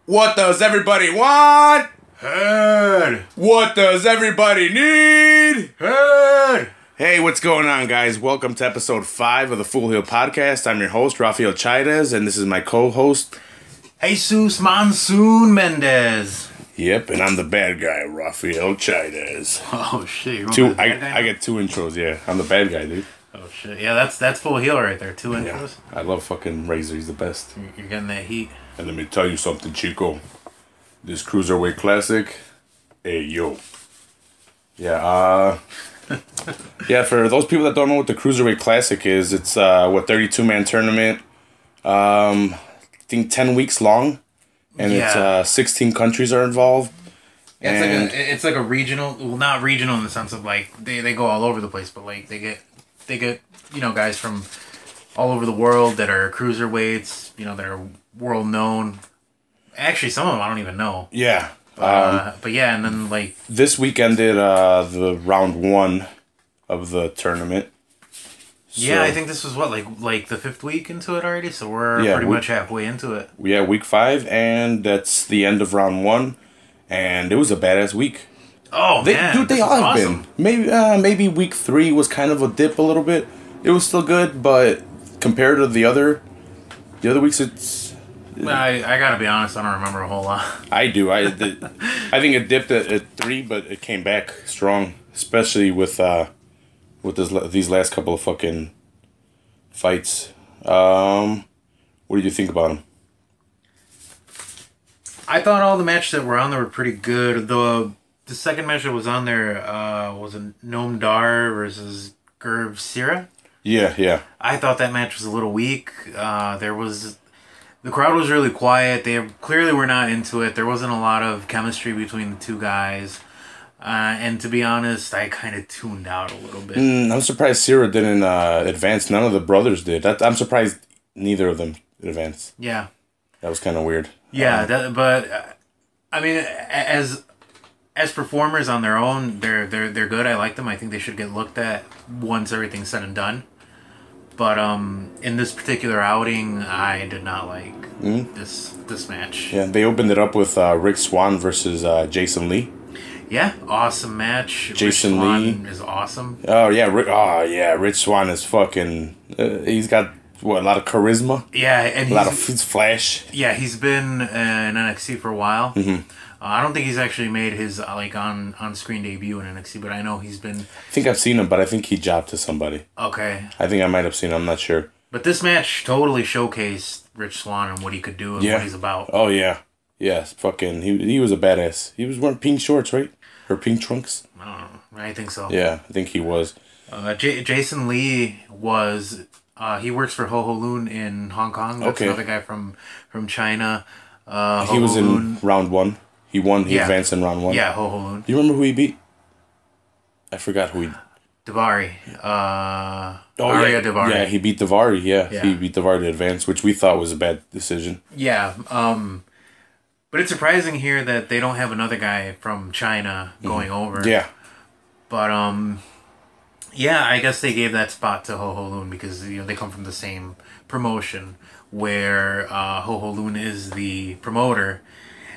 What does everybody want? Head. What does everybody need? Head. Hey, what's going on, guys? Welcome to episode 5 of the Full Heel Podcast. I'm your host, Rafael Chairez, and this is my co-host, Jesus Monsoon Mendez. Yep, and I'm the bad guy, Rafael Chairez. Oh shit! I get 2 intros. Yeah, I'm the bad guy, dude. Oh shit! Yeah, that's Full Heel right there. 2 intros. Yeah, I love fucking Razor. He's the best. You're getting that heat. And let me tell you something, Chico. This Cruiserweight Classic, hey yo. Yeah. Yeah, for those people that don't know what the Cruiserweight Classic is, it's 32-man tournament. I think 10 weeks long, and it's 16 countries are involved. Yeah, it's like a regional. Well, not regional in the sense of like they go all over the place, but like they get guys from all over the world that are cruiserweights. That are world known. Actually, some of them I don't even know. Yeah. But yeah, and then like this weekend did the round 1 of the tournament. So, yeah, I think this was like the 5th week into it already, so we're pretty much halfway into it. Yeah, week 5, and that's the end of round 1, and it was a badass week. Oh man, dude, they all have been. Maybe week 3 was kind of a dip a little bit. It was still good, but compared to the other weeks, it's. I gotta be honest, I don't remember a whole lot. I do. I think it dipped at 3, but it came back strong, especially with these last couple of fucking fights. What did you think about them? I thought all the matches that were on there were pretty good. The second match that was on there was a Noam Dar versus Gerb Sira. Yeah. I thought that match was a little weak. The crowd was really quiet. They clearly were not into it. There wasn't a lot of chemistry between the two guys. And to be honest, I kind of tuned out a little bit. I'm surprised Sira didn't advance. None of the brothers did. I'm surprised neither of them advanced. Yeah. That was kind of weird. Yeah, but I mean, as performers on their own, they're good. I like them. I think they should get looked at once everything's said and done. But in this particular outing, I did not like this match. Yeah, they opened it up with Rick Swann versus Jason Lee. Yeah, awesome match. Jason Lee is awesome. Oh yeah, Rich Swann is fucking. He's got a lot of charisma. Yeah, and a lot of flash. Yeah, he's been in NXT for a while. Mm-hmm. I don't think he's actually made his on-screen debut in NXT, but I know he's been. I think I've seen him, but I think he jobbed to somebody. Okay. I think I might have seen him. I'm not sure. But this match totally showcased Rich Swann and what he could do and what he's about. Oh yeah, fucking. He was a badass. He was wearing pink shorts, right? Or pink trunks. I don't know. I think so. Yeah, I think he was. Jason Lee was. He works for Ho Ho Lun in Hong Kong. That's another guy from China. He was in round 1. He won. He advanced in round 1. Yeah, Ho Ho Lun. You remember who he beat? I forgot who he. Daivari. Arya Daivari. Yeah, he beat Daivari. Yeah, he beat Daivari to advance, which we thought was a bad decision. Yeah. But it's surprising here that they don't have another guy from China going over. Yeah. But yeah, I guess they gave that spot to Ho Ho Lun because they come from the same promotion where Ho Ho Lun is the promoter.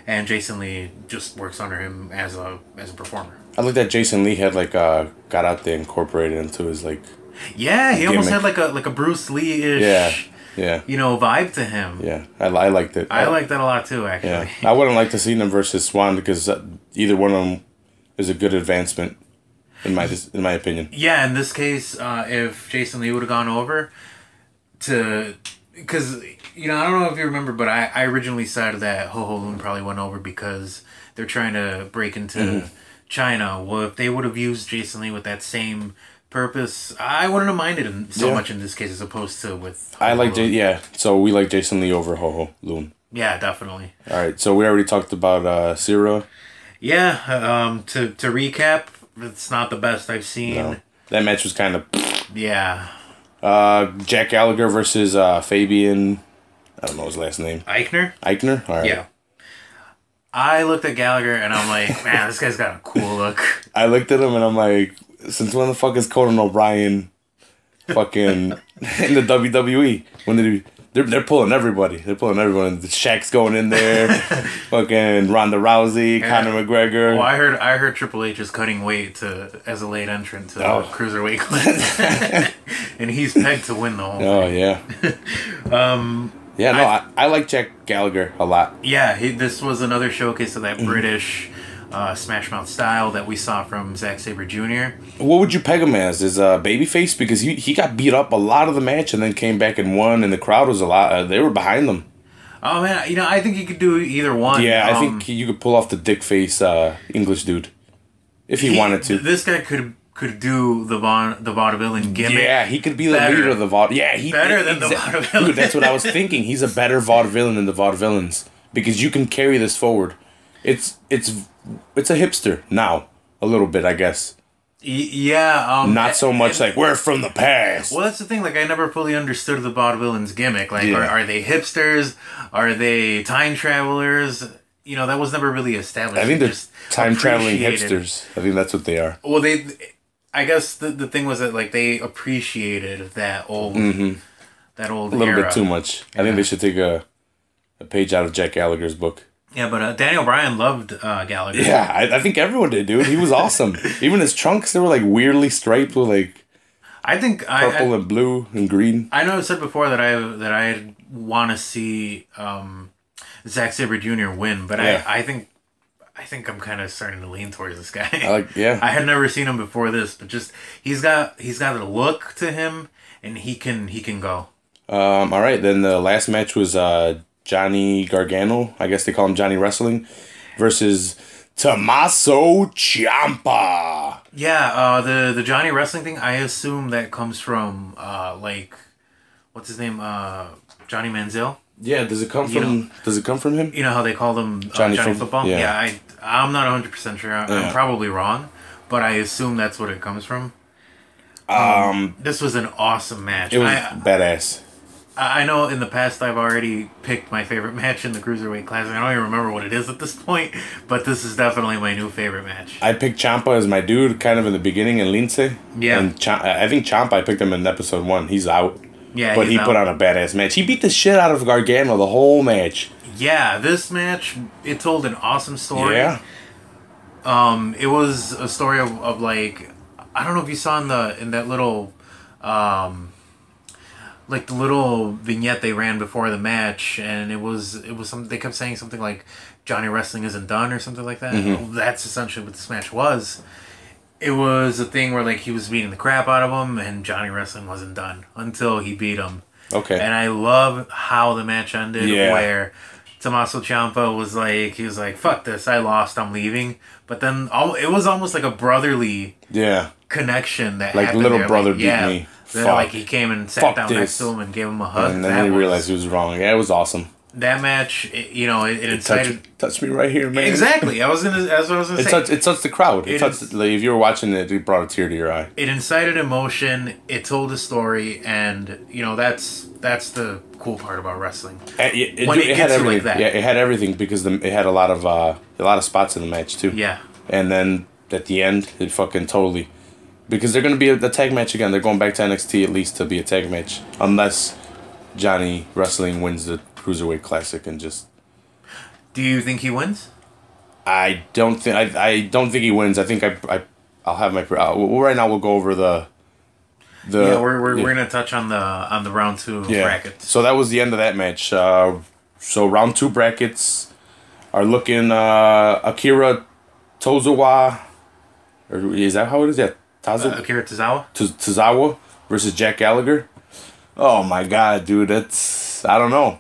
And Jason Lee just works under him as a performer. I like that Jason Lee had got out there incorporated into his Yeah, he almost had like a Bruce Lee-ish vibe to him. Yeah, I liked it. I liked that a lot too, actually. Yeah. I wouldn't like to see them versus Swan because either one of them is a good advancement in my opinion. Yeah, in this case, if Jason Lee would have gone over because I don't know if you remember, but I originally said that Ho Ho Lun probably went over because they're trying to break into China. Well, if they would have used Jason Lee with that same purpose, I wouldn't have minded him so much in this case as opposed to with Ho Ho Lun. So we like Jason Lee over Ho Ho Lun. Yeah, definitely. All right, so we already talked about Sira. Yeah, to recap, it's not the best I've seen. No. That match was kind of... Yeah. Jack Gallagher versus Fabian... I don't know his last name. Eichner? All right. Yeah. I looked at Gallagher and I'm like, man, this guy's got a cool look. I looked at him and I'm like, since when the fuck is Conan O'Brien fucking in the WWE? When did he... They're pulling everybody. They're pulling everyone. The Shaq's going in there. Fucking Ronda Rousey, Conor McGregor. Well, I heard Triple H is cutting weight as a late entrant to the Cruiserweight Classic. And he's pegged to win the whole thing. Yeah. I like Jack Gallagher a lot. Yeah, this was another showcase of that British Smash Mouth style that we saw from Zack Sabre Jr. What would you peg him as? Is a babyface? Because he got beat up a lot of the match and then came back and won, and the crowd was a lot. They were behind them. Oh man, I think he could do either one. Yeah, I think you could pull off the dick face English dude if he wanted to. This guy could do the vaudevillain gimmick. Yeah, he could be the leader of the vaudevillain. Yeah, better than the vaudevillain. Dude, that's what I was thinking. He's a better vaudevillain than the vaudevillains because you can carry this forward. It's a hipster now, a little bit, I guess. Yeah. Not so much like, we're from the past. Well, that's the thing. Like, I never fully understood the vaudevillain's gimmick. Like, are they hipsters? Are they time travelers? That was never really established. I think they're time-traveling hipsters. I think that's what they are. Well, I guess the thing was that, like, they appreciated that old that old a little era. Bit too much. Yeah. I think they should take a page out of Jack Gallagher's book. Yeah, but Daniel Bryan loved Gallagher. Yeah, I think everyone did, dude. He was awesome. Even his trunks, they were like weirdly striped with like purple and blue and green. I know I said before that I want to see Zack Sabre Jr. win, but I think I'm kind of starting to lean towards this guy. I had never seen him before this, but just he's got a look to him, and he can go. All right, then the last match was Johnny Gargano, I guess they call him Johnny Wrestling, versus Tommaso Ciampa. Yeah, the Johnny Wrestling thing, I assume that comes from, what's his name? Johnny Manziel? Yeah, does it come from him? You know how they call them Johnny Football? Yeah, I'm not 100% sure. I'm probably wrong, but I assume that's what it comes from. This was an awesome match. It was badass. I know in the past I've already picked my favorite match in the Cruiserweight Classic. I don't even remember what it is at this point, but this is definitely my new favorite match. I picked Ciampa as my dude kind of in the beginning and Lince. Yeah. And I think Ciampa, I picked him in episode 1. He's out. Yeah, but he put on a badass match. He beat the shit out of Gargano the whole match. Yeah, this match, it told an awesome story. Yeah. It was a story of like, I don't know if you saw in that little like the little vignette they ran before the match, and it was something they kept saying something like Johnny Wrestling isn't done or something like that. Mm-hmm. Well, that's essentially what this match was. It was a thing where like he was beating the crap out of him, and Johnny Wrestling wasn't done until he beat him. Okay. And I love how the match ended, where Tommaso Ciampa was like, "Fuck this, I lost, I'm leaving." But then it was almost like a brotherly connection that like happened little there. brother beat me. Like he came and sat down next to him and gave him a hug. And then he realized he was wrong. Yeah, it was awesome. That match, it incited. Touched me right here, man. Exactly. That's what I was gonna say. It touched the crowd. It touched. Like, if you were watching it brought a tear to your eye. It incited emotion. It told a story, and that's the cool part about wrestling. It had everything. Like that. Yeah, it had everything because it had a lot of spots in the match too. Yeah. And then at the end, it fucking totally. Because they're going to be a tag match again. They're going back to NXT at least to be a tag match. Unless Johnny Wrestling wins the Cruiserweight Classic and just... Do you think he wins? I don't think he wins. I think I'll have my... right now we'll go over the we're going to touch on the round 2 brackets. So that was the end of that match. So round 2 brackets are looking Akira Tozawa... Or is that how it is? Yeah. Akira Tozawa? Tozawa versus Jack Gallagher. Oh my god, dude, I don't know.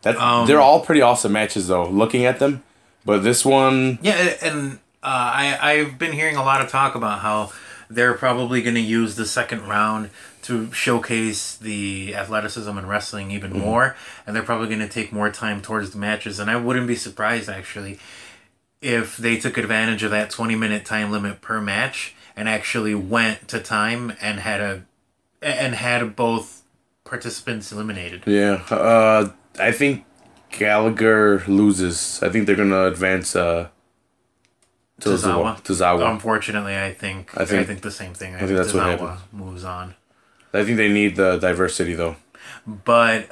They're all pretty awesome matches though, looking at them. But this one... Yeah, and I've been hearing a lot of talk about how they're probably going to use the second round to showcase the athleticism and wrestling even more. And they're probably going to take more time towards the matches. And I wouldn't be surprised, actually, if they took advantage of that 20-minute time limit per match and actually went to time and had both participants eliminated. Yeah, I think Gallagher loses. I think they're gonna advance Tozawa. Unfortunately, I think the same thing. I think that's what happened. Moves on. I think they need the diversity though. But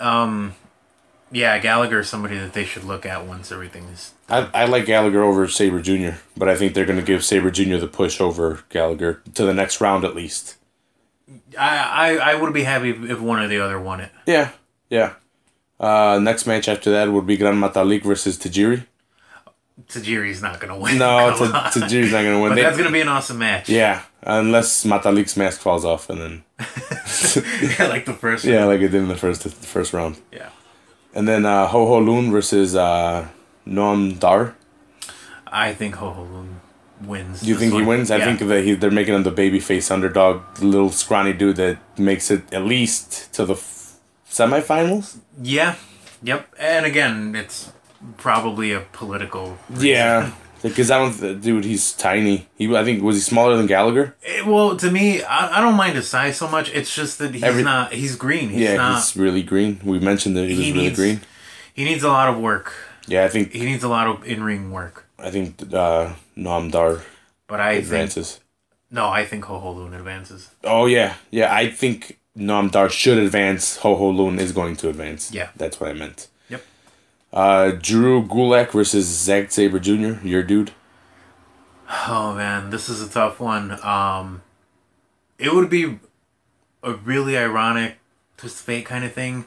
yeah, Gallagher is somebody that they should look at once everything's. I like Gallagher over Sabre Jr., but I think they're going to give Sabre Jr. the push over Gallagher to the next round at least. I would be happy if one or the other won it. Yeah. Next match after that would be Gran Metalik versus Tajiri. Tajiri's not going to win. No, Tajiri's not going to win. But that's going to be an awesome match. Yeah, unless Matalik's mask falls off and then... Yeah, like the first round. Yeah, like it did in the first round. Yeah. And then Ho Ho Lun versus Noam Dar. I think Ho Ho Lun wins. Do you think he wins? Yeah. I think that they're making him the babyface underdog, little scrawny dude that makes it at least to the semifinals. Yeah. Yep. And again, it's probably a political reason. Yeah. Because dude, he's tiny. I think, was he smaller than Gallagher? Well, to me, I don't mind his size so much. It's just that he's green. He's really green. We mentioned that he was really green. He needs a lot of work. Yeah, I think... He needs a lot of in-ring work. I think Noam Dar advances. I think Ho Ho Lun advances. Oh, yeah. Yeah, I think Noam Dar should advance. Ho Ho Lun is going to advance. Yeah. That's what I meant. Drew Gulak versus Zack Sabre Jr., your dude. Oh, man, this is a tough one. It would be a really ironic twist of fate kind of thing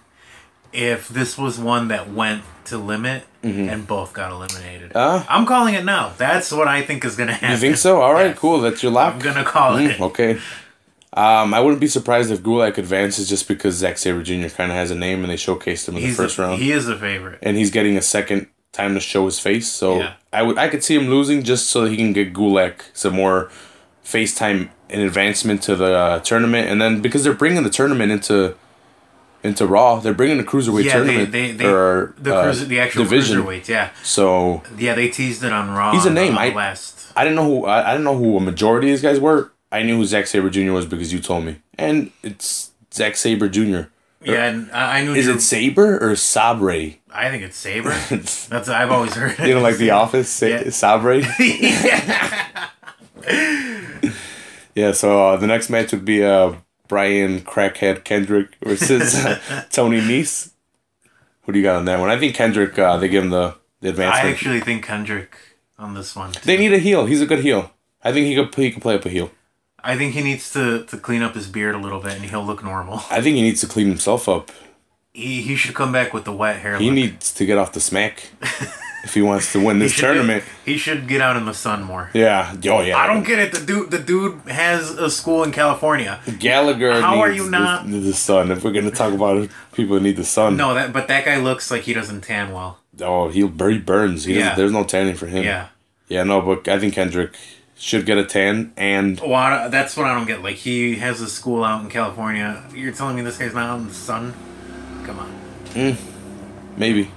if this was one that went to limit and both got eliminated. I'm calling it now. That's what I think is going to happen. You think so? All right, cool. That's your lock. I'm going to call it. Okay. I wouldn't be surprised if Gulak advances just because Zack Sabre Jr. kind of has a name and they showcased him in the first round. He is a favorite. And he's getting a second time to show his face. So I could see him losing just so he can get Gulak some more face time in advancement to the tournament. And then because they're bringing the tournament into Raw, they're bringing the Cruiserweight tournament. The actual division. Cruiserweight, yeah. So yeah, they teased it on Raw. He's a name. I didn't know who a majority of these guys were. I knew who Zack Sabre Jr. was because you told me. And it's Zack Sabre Jr. Yeah, and I knew... Is it Sabre or Sabre? I think it's Sabre. I've always heard it. You know, like The Office? Sabre? Yeah, so the next match would be Brian Crackhead Kendrick versus Tony Nese. Who do you got on that one? I think Kendrick, they give him the advancement. I actually think Kendrick on this one. They need a heel. He's a good heel. I think he could play up a heel. I think he needs to clean up his beard a little bit and he'll look normal. I think he needs to clean himself up. He should come back with the wet hair. He needs to get off the smack if he wants to win this tournament. He should get out in the sun more. Yeah. Oh, yeah. I don't get it. The dude has a school in California. Gallagher How are you not the sun? If we're going to talk about people who need the sun. No, but that guy looks like he doesn't tan well. Oh, he burns. There's no tanning for him. Yeah. Yeah, no, but I think Kendrick should get a tan, and... Well, that's what I don't get. Like, he has a school out in California. You're telling me this guy's not out in the sun? Come on. Maybe.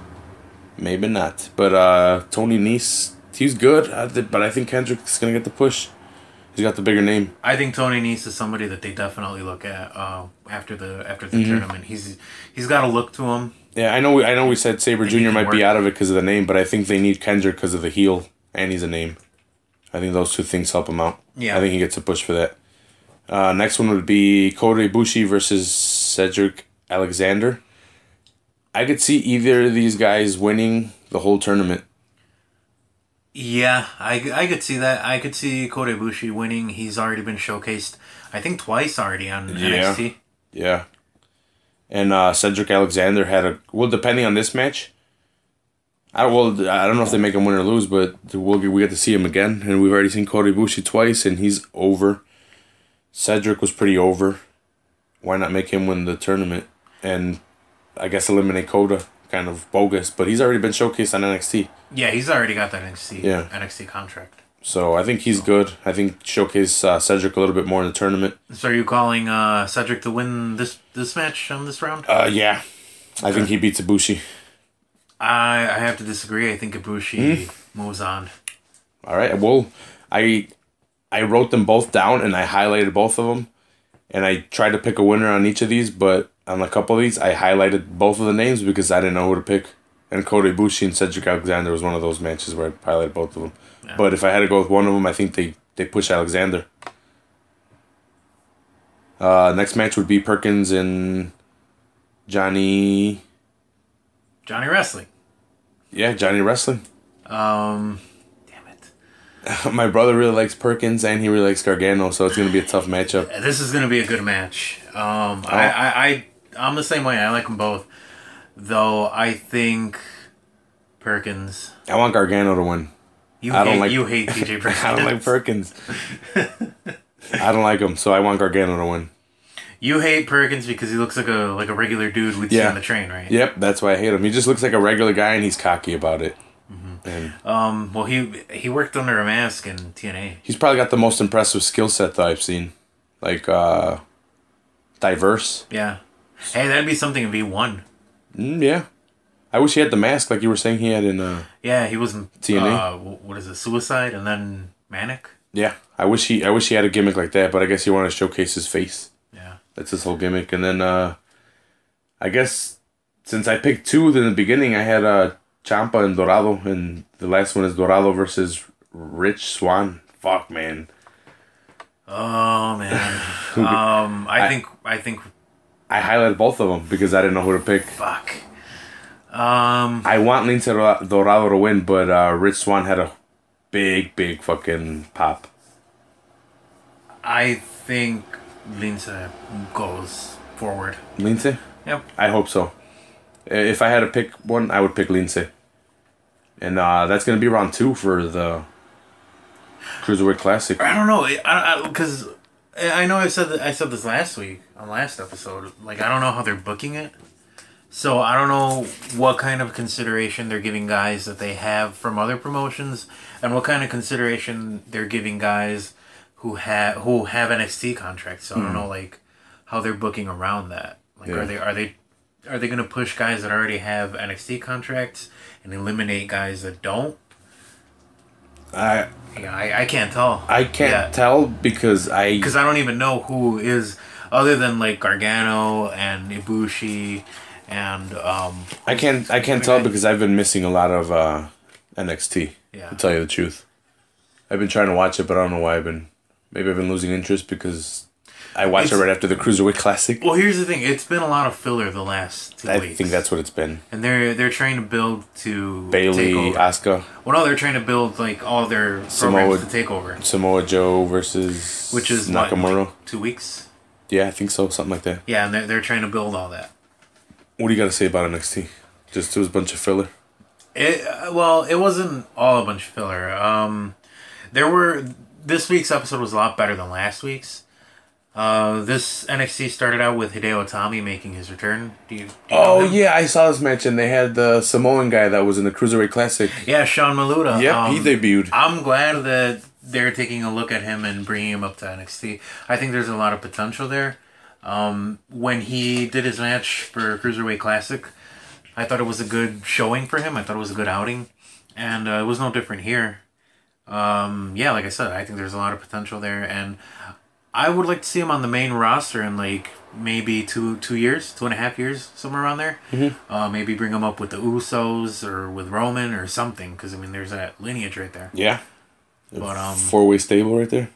Maybe not. But Tony Nese, he's good, but I think Kendrick's going to get the push. He's got the bigger name. I think Tony Nese is somebody that they definitely look at after the tournament. He's got a look to him. Yeah, I know we said Sabre Jr. might be out of it because of the name, but I think they need Kendrick because of the heel, and he's a name. I think those two things help him out. Yeah. I think he gets a push for that. Next one would be Kota Ibushi versus Cedric Alexander. I could see either of these guys winning the whole tournament. Yeah, I could see that. I could see Kota Ibushi winning. He's already been showcased, I think, twice already on NXT. Yeah. And Cedric Alexander had depending on this match... I don't know if they make him win or lose, but we get to see him again. And we've already seen Kota Ibushi twice, and he's over. Cedric was pretty over. Why not make him win the tournament? And I guess eliminate Kota. Kind of bogus, but he's already been showcased on NXT. Yeah, he's already got that NXT contract. So I think he's good. I think showcase Cedric a little bit more in the tournament. So are you calling Cedric to win this match on this round? Yeah. I think he beats Ibushi. I have to disagree. I think Ibushi moves on. All right. Well, I wrote them both down and I highlighted both of them, and I tried to pick a winner on each of these. But on a couple of these, I highlighted both of the names because I didn't know who to pick. And Kota Ibushi and Cedric Alexander was one of those matches where I highlighted both of them. Yeah. But if I had to go with one of them, I think they push Alexander. Next match would be Perkins and Johnny Wrestling. Yeah, Johnny Wrestling. Damn it. My brother really likes Perkins and he really likes Gargano, so it's going to be a tough matchup. This is going to be a good match. I'm the same way. I like them both. Though I think Perkins. I want Gargano to win. You hate TJ Perkins. I don't like Perkins. I don't like him, so I want Gargano to win. You hate Perkins because he looks like a regular dude we'd see on the train, right? Yep, that's why I hate him. He just looks like a regular guy and he's cocky about it. Mm-hmm. And, well, he worked under a mask in TNA. He's probably got the most impressive skill set that I've seen. Like, diverse. Yeah. Hey, that'd be something in V1. Yeah. I wish he had the mask like you were saying he had in yeah, he was in TNA. What is it, Suicide and then Manic? Yeah. I wish he had a gimmick like that, but I guess he wanted to showcase his face. Yeah. That's his whole gimmick. And then I guess since I picked two in the beginning, I had Ciampa and Dorado, and the last one is Dorado versus Rich Swann. Fuck, man. Oh man. I think I highlighted both of them because I didn't know who to pick. Fuck. I want Lince Dorado to win, but Rich Swann had a big fucking pop. I think Lince goes forward. Lince? Yep. I hope so. If I had to pick one, I would pick Lince. And that's going to be round 2 for the Cruiserweight Classic. I don't know, because I know I said this last week on last episode. Like, I don't know how they're booking it. So I don't know what kind of consideration they're giving guys that they have from other promotions, and what kind of consideration they're giving guys who have NXT contracts. So I don't know like how they're booking around that. Like, are they going to push guys that already have NXT contracts and eliminate guys that don't? I can't tell. I can't tell because I don't even know who is, other than like Gargano and Ibushi. And I can't tell because I've been missing a lot of NXT. Yeah. To tell you the truth, I've been trying to watch it, but I don't know why maybe I've been losing interest because I watched it right after the Cruiserweight Classic. Well, here's the thing: it's been a lot of filler the last 2 weeks. I think that's what it's been. And they're trying to build to Bayley, Asuka. Well, no, they're trying to build like all their programs to take over. Samoa Joe versus Nakamura. What, 2 weeks? Yeah, I think so, something like that. Yeah, and they're trying to build all that. What do you got to say about NXT? Just it was a bunch of filler. It wasn't all a bunch of filler. This week's episode was a lot better than last week's. This NXT started out with Hideo Itami making his return. Do you know him? Yeah, I saw this match, and they had the Samoan guy that was in the Cruiserweight Classic. Yeah, Sean Maluta. Yep, he debuted. I'm glad that they're taking a look at him and bringing him up to NXT. I think there's a lot of potential there. When he did his match for Cruiserweight Classic, I thought it was a good showing for him. I thought it was a good outing. And it was no different here. Yeah, like I said, I think there's a lot of potential there. And I would like to see him on the main roster in like maybe 2.5 years, somewhere around there. Mm-hmm. Maybe bring him up with the Usos or with Roman or something. Because, I mean, there's that lineage right there. Yeah. But 4-way stable right there.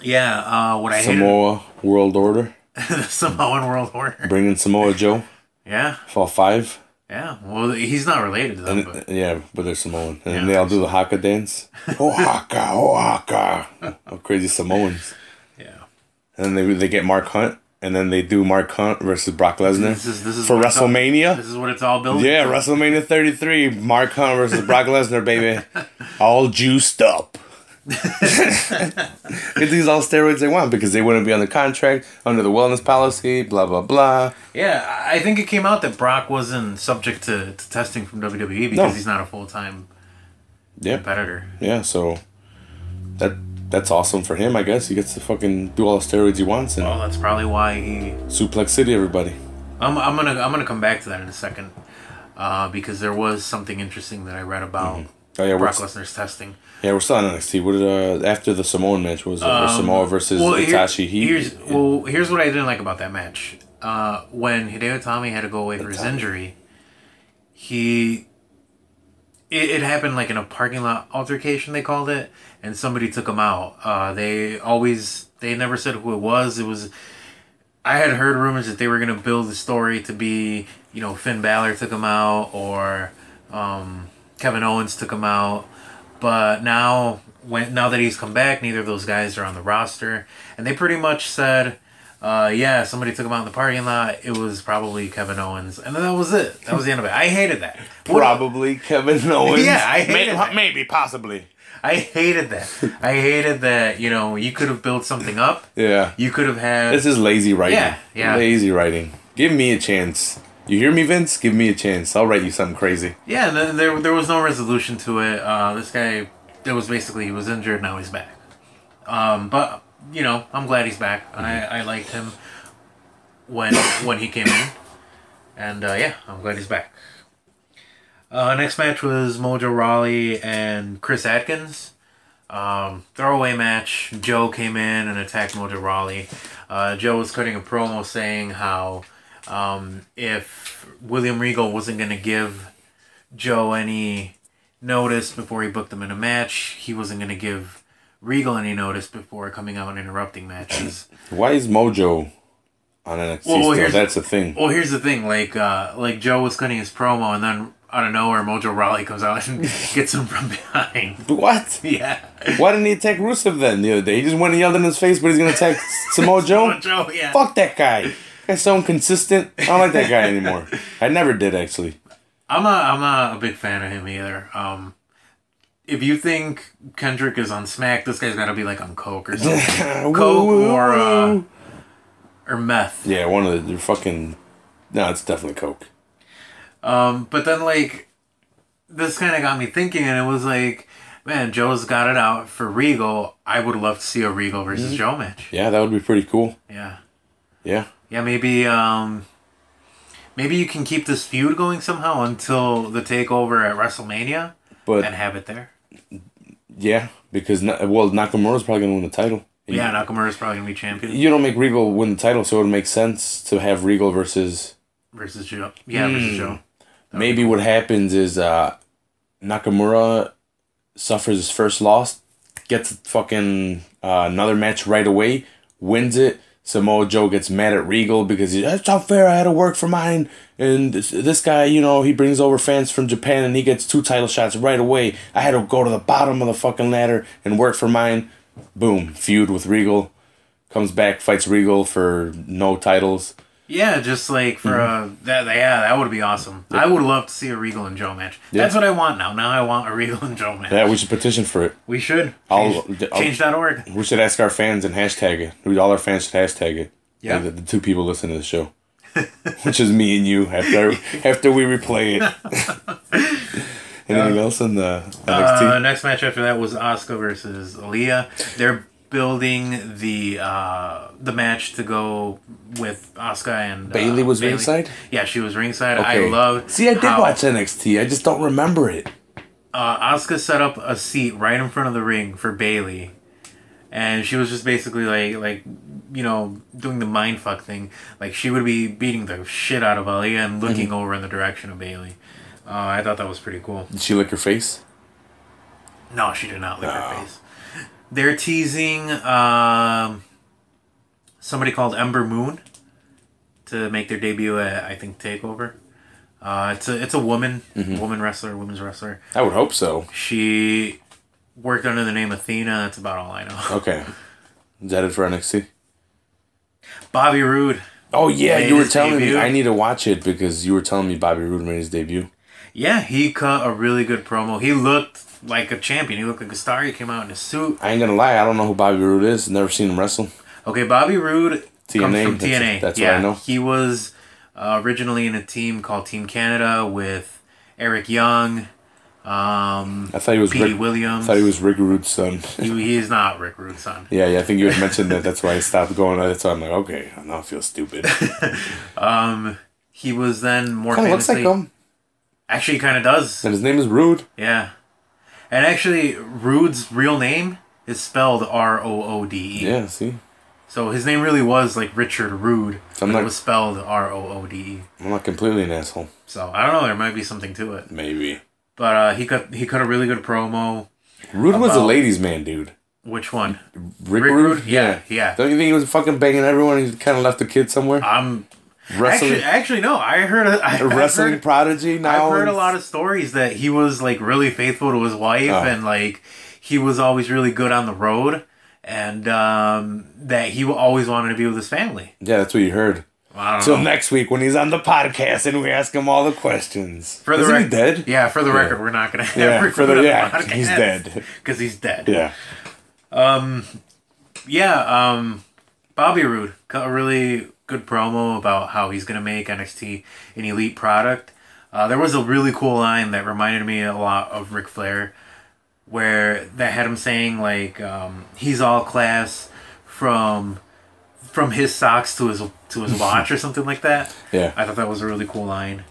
Yeah, what I hated... Samoa World Order. The Samoan World Order. Bringing Samoa Joe. Yeah. Fall 5. Yeah. Well, he's not related to them. But... Yeah, but they're Samoan. And they all do the haka dance. Oh haka, oh haka. Oh, crazy Samoans. Yeah. And then they get Mark Hunt. And then they do Mark Hunt versus Brock Lesnar this is for WrestleMania. This is what it's all building. Yeah, WrestleMania 33. Mark Hunt versus Brock Lesnar, baby. All juiced up. Get these all steroids they want because they wouldn't be on the contract under the wellness policy, blah blah blah. Yeah, I think it came out that Brock wasn't subject to testing from WWE because he's not a full-time competitor. Yeah, so that's awesome for him, I guess. He gets to fucking do all the steroids he wants. And that's probably why he Suplex City everybody. I'm gonna come back to that in a second, because there was something interesting that I read about. Mm-hmm. Oh, yeah, Brock Lesnar's testing. Yeah, we're still on NXT. What did after the Samoan match was Samoa versus Itachi? Here's what I didn't like about that match. When Hideo Itami had to go away for his injury, it happened like in a parking lot altercation, they called it, and somebody took him out. They never said who it was. I had heard rumors that they were going to build the story to be, Finn Balor took him out or Kevin Owens took him out. But now that he's come back, neither of those guys are on the roster. And they pretty much said, somebody took him out in the parking lot. It was probably Kevin Owens. And then that was it. That was the end of it. I hated that. Probably Kevin Owens. Yeah, I hated that. Maybe, possibly. I hated that. I hated that, you could have built something up. Yeah. You could have had... This is lazy writing. Yeah. Lazy writing. Give me a chance. You hear me, Vince? Give me a chance. I'll write you something crazy. Yeah, and then there was no resolution to it. This guy, it was basically, he was injured, now he's back. But, I'm glad he's back. I liked him when he came in. And, I'm glad he's back. Next match was Mojo Rawley and Chris Atkins. Throwaway match. Joe came in and attacked Mojo Rawley. Joe was cutting a promo saying how if William Regal wasn't going to give Joe any notice before he booked him in a match, he wasn't going to give Regal any notice before coming out and interrupting matches. Why is Mojo on NXT still? That's the thing. Well, here's the thing. Like Joe was cutting his promo and then out of nowhere, Mojo Rawley comes out and gets him from behind. What? Yeah. Why didn't he attack Rusev then the other day? He just went and yelled in his face, but he's going to attack Samoa Joe? Mojo, yeah. Fuck that guy. That guy's so inconsistent. I don't like that guy anymore. I never did, actually. I'm not a big fan of him either. If you think Kendrick is on Smack, this guy's got to be like on Coke or something. Coke or meth. Yeah, one of the fucking... No, it's definitely Coke. But then, this kind of got me thinking, and it was like, man, Joe's got it out for Regal. I would love to see a Regal versus Joe match. Yeah, that would be pretty cool. Yeah. Yeah. Yeah, maybe you can keep this feud going somehow until the takeover at WrestleMania and have it there. Yeah, because, Nakamura's probably going to win the title. Yeah, Nakamura's probably going to be champion. You don't make Regal win the title, so it would make sense to have Regal versus Joe. Yeah, versus Joe. Maybe what happens is Nakamura suffers his first loss, gets fucking another match right away, wins it. Samoa Joe gets mad at Regal because that's not fair. I had to work for mine. And this guy, he brings over fans from Japan and he gets 2 title shots right away. I had to go to the bottom of the fucking ladder and work for mine. Boom. Feud with Regal. Comes back, fights Regal for no titles. Yeah, just like for that would be awesome. I would love to see a Regal and Joe match. Yeah. That's what I want now. Now I want a Regal and Joe match. Yeah, we should petition for it. We should. Change.org. We should ask our fans and hashtag it. All our fans should hashtag it. Yeah. The 2 people listening to the show. Which is me and you after we replay it. Anything else in the NXT? Next match after that was Asuka versus Aaliyah. They're building the match to go with Asuka and Bailey was ringside. Yeah, she was ringside. Okay. I loved. See, I did watch NXT. I just don't remember it. Asuka set up a seat right in front of the ring for Bailey, and she was just basically like doing the mindfuck thing. Like she would be beating the shit out of Aaliyah and looking over in the direction of Bailey. I thought that was pretty cool. Did she lick her face? No, she did not lick her face. They're teasing somebody called Ember Moon to make their debut at, I think, TakeOver. It's a woman, women's wrestler. I would hope so. She worked under the name Athena. That's about all I know. Okay. Is that it for NXT? Bobby Roode. Oh, yeah, you were telling me. I need to watch it because you were telling me Bobby Roode made his debut. Yeah, he cut a really good promo. He looked like a champion. He looked like a star. He came out in a suit. I ain't gonna lie, I don't know who Bobby Roode is. Never seen him wrestle. Okay, Bobby Roode comes from TNA. That's what I know. He was originally in a team called Team Canada with Eric Young. I thought he was Petey Williams. I thought he was Rick Rude's son. He is not Rick Rude's son. Yeah, I think you had mentioned that. That's why I stopped going. That's why I'm like, okay, now I feel stupid. He was then more kind of looks like him. Actually, he kind of does. And his name is Rude. Yeah. And actually, Rude's real name is spelled R-O-O-D-E. Yeah, see? So his name really was like Richard Rude, so but it was spelled R-O-O-D-E. I'm not completely an asshole. So, I don't know, there might be something to it. Maybe. But he cut a really good promo. Rude was a ladies' man, dude. Which one? Rick Rude? Yeah. Don't you think he was fucking banging everyone and he kind of left the kid somewhere? Wrestling. Actually, no. I heard a wrestling prodigy now. I've heard a lot of stories that he was like really faithful to his wife and like he was always really good on the road and that he always wanted to be with his family. Yeah, that's what you heard. Till next week when he's on the podcast and we ask him all the questions. Isn't he dead? Yeah, for the record, we're not going to have Rick Rude on the podcast. He's dead. Because he's dead. Yeah. Bobby Roode cut a really good promo about how he's going to make NXT an elite product. There was a really cool line that reminded me a lot of Ric Flair, where that had him saying like he's all class from his socks to his watch or something like that. Yeah, I thought that was a really cool line.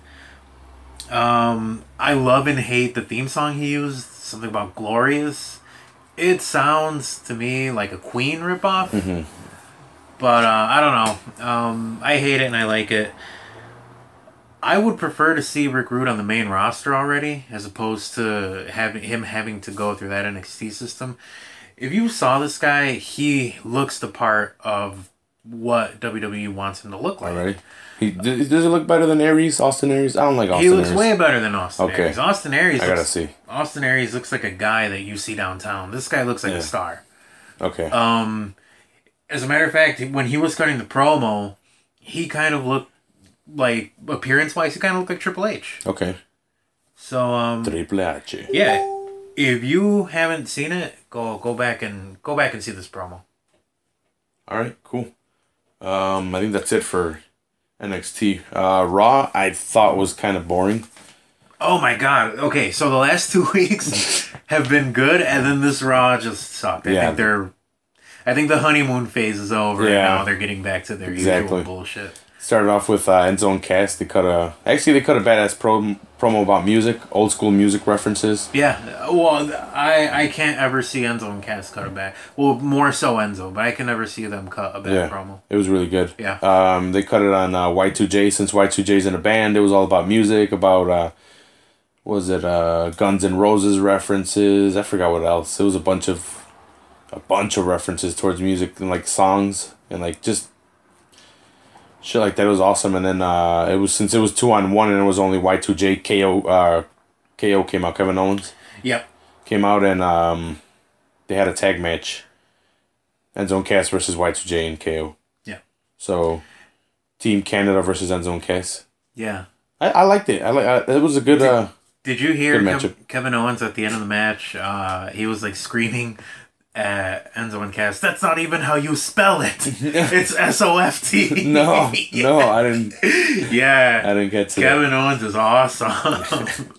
I love and hate the theme song he used. Something about Glorious. It sounds to me like a Queen ripoff. Mm-hmm. But I don't know. I hate it and I like it. I would prefer to see Rick Rude on the main roster already, as opposed to having to go through that NXT system. If you saw this guy, he looks the part of what WWE wants him to look like. Alright. Does he look better than Austin Aries? I don't like Austin Aries. He looks way better than Austin Aries. Austin Aries looks like a guy that you see downtown. This guy looks like a star. Okay. As a matter of fact, when he was cutting the promo, he kind of looked like, appearance-wise, he kind of looked like Triple H. Okay. So, Triple H. Yeah. If you haven't seen it, go back and see this promo. All right, cool. I think that's it for NXT. Raw, I thought was kind of boring. Oh my god. Okay, so the last 2 weeks have been good, and then this Raw just sucked. I think the honeymoon phase is over, and now they're getting back to their usual bullshit. Started off with Enzo and Cass. They cut a badass promo about music, old school music references. Yeah, well, I can't ever see Enzo and Cass cut a bad. Well, more so Enzo, but I can never see them cut a bad promo. It was really good. Yeah. They cut it on Y2J. Since Y2J's in a band, it was all about music, about Guns N' Roses references. I forgot what else. It was a bunch of references towards music and like songs and like just shit like that. It was awesome. And then it was 2-on-1 and it was only Y2J. KO came out. Kevin Owens. Yep. Came out and they had a tag match. Enzo and Cass versus Y2J and KO. Yeah. So Team Canada versus Enzo and Cass. Yeah. I liked it. It was a good. Did you hear Kevin Owens at the end of the match? He was like screaming at Enzo and Cass, "That's not even how you spell it. It's SOFT." No, I didn't. Yeah, I didn't get to Kevin Owens is awesome.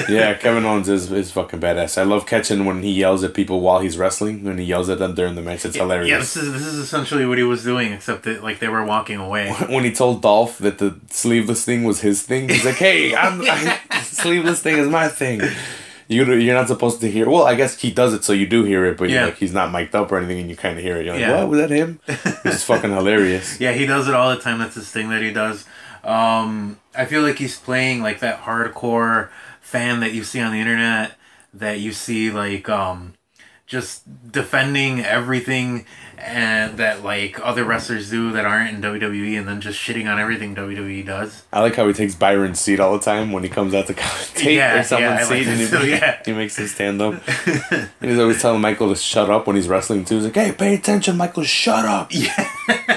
Yeah, Kevin Owens is fucking badass. I love catching when he yells at people while he's wrestling. When he yells at them during the match, it's hilarious. Yeah, this is essentially what he was doing, except that like they were walking away. When he told Dolph that the sleeveless thing was his thing, he's like, "Hey, sleeveless thing is my thing." You're not supposed to hear. Well, I guess he does it, so you do hear it, but like he's not mic'd up or anything, and you kind of hear it. You're like, "What was that him?" It's just fucking hilarious. Yeah, he does it all the time. That's his thing that he does. I feel like he's playing like that hardcore fan that you see on the internet, that you see like just defending everything and that like other wrestlers do that aren't in WWE, and then just shitting on everything WWE does. I like how he takes Byron's seat all the time when he comes out to commentate or someone's seat, and he makes him stand up. And he's always telling Michael to shut up when he's wrestling too. He's like, "Hey, pay attention, Michael, shut up." Yeah.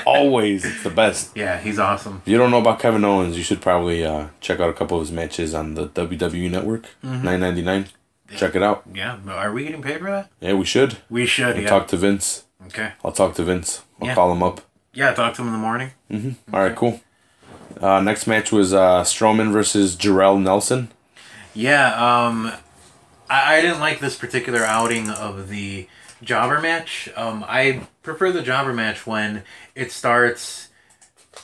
Always. It's the best. Yeah, he's awesome. If you don't know about Kevin Owens, you should probably check out a couple of his matches on the WWE Network. $9.99. Check it out. Yeah. Are we getting paid for that? Yeah, we should. We should, Talk to Vince. Okay. I'll talk to Vince. I'll call him up. Yeah, talk to him in the morning. Okay. All right, cool. Next match was Strowman versus Jarrell Nelson. Yeah, I didn't like this particular outing of the jobber match. I prefer the jobber match when it starts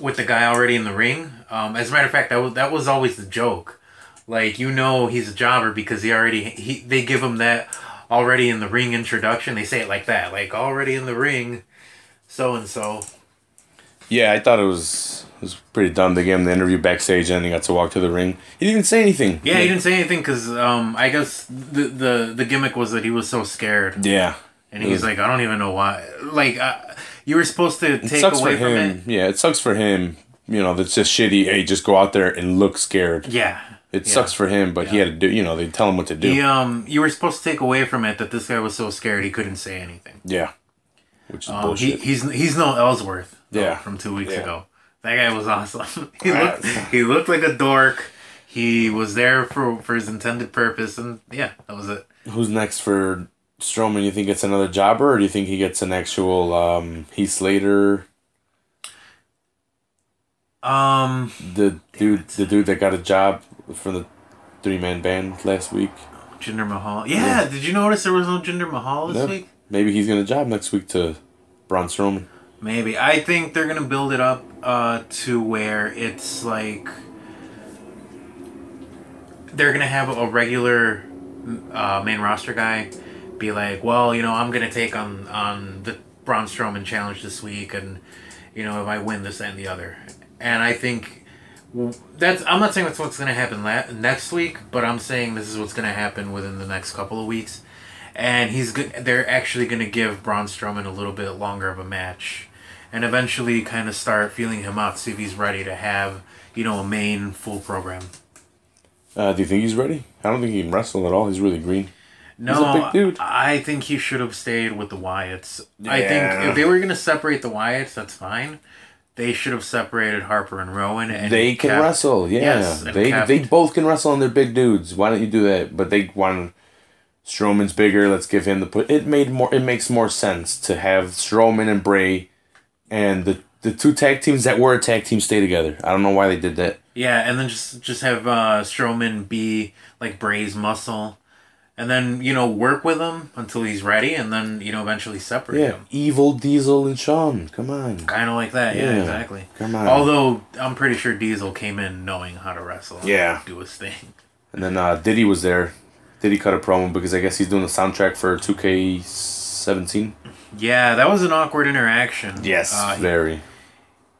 with the guy already in the ring. As a matter of fact, that was always the joke. Like, you know he's a jobber because they give him that already in the ring introduction. They say it like that, like, already in the ring, so-and-so. Yeah, I thought it was pretty dumb. They gave him the interview backstage, and he got to walk to the ring. He didn't say anything. Yeah, he didn't say anything because I guess the gimmick was that he was so scared. Yeah. And he's like, I don't even know why. Like, you were supposed to take away from it. Yeah, it sucks for him. You know, that's just shitty. Hey, just go out there and look scared. Yeah. It sucks for him, but he had to do, you know, they tell him what to do. You were supposed to take away from it that this guy was so scared he couldn't say anything. Yeah. Which is bullshit. He's no Ellsworth. Yeah. From 2 weeks ago. That guy was awesome. He looked like a dork. He was there for his intended purpose, and yeah, that was it. Who's next for Strowman? You think it's another jobber, or do you think he gets an actual Heath Slater? The dude that got a job for the 3-man band last week. Jinder Mahal. Yeah, did you notice there was no Jinder Mahal this week? Maybe he's gonna job next week to Braun Strowman. Maybe. I think they're gonna build it up to where it's like they're gonna have a regular main roster guy be like, well, you know, I'm gonna take on the Braun Strowman challenge this week, and you know, if I win this, that, and the other. And I think I'm not saying that's what's gonna happen next week, but I'm saying this is what's gonna happen within the next couple of weeks. And they're actually gonna give Braun Strowman a little bit longer of a match, and eventually kind of start feeling him out, see if he's ready to have, you know, a main full program. Do you think he's ready? I don't think he can wrestle at all. He's really green. No, he's a big dude. I think he should have stayed with the Wyatts. Yeah. I think if they were going to separate the Wyatts, that's fine. They should have separated Harper and Rowan. And they can wrestle, yeah. Yes, they both can wrestle, and they're big dudes. Why don't you do that? But they want Strowman's bigger. Let's give him the put. It makes more sense to have Strowman and Bray, and the two tag teams that were a tag team stay together. I don't know why they did that. Yeah, and then just have Strowman be like Bray's muscle, and then, you know, work with him until he's ready, and then, you know, eventually separate him. Evil Diesel and Shawn. Come on. Kind of like that. Yeah, exactly. Come on. Although I'm pretty sure Diesel came in knowing how to wrestle. Yeah. Do his thing. And then Diddy was there. Diddy cut a promo because I guess he's doing the soundtrack for 2K17. Yeah, that was an awkward interaction. Yes, very.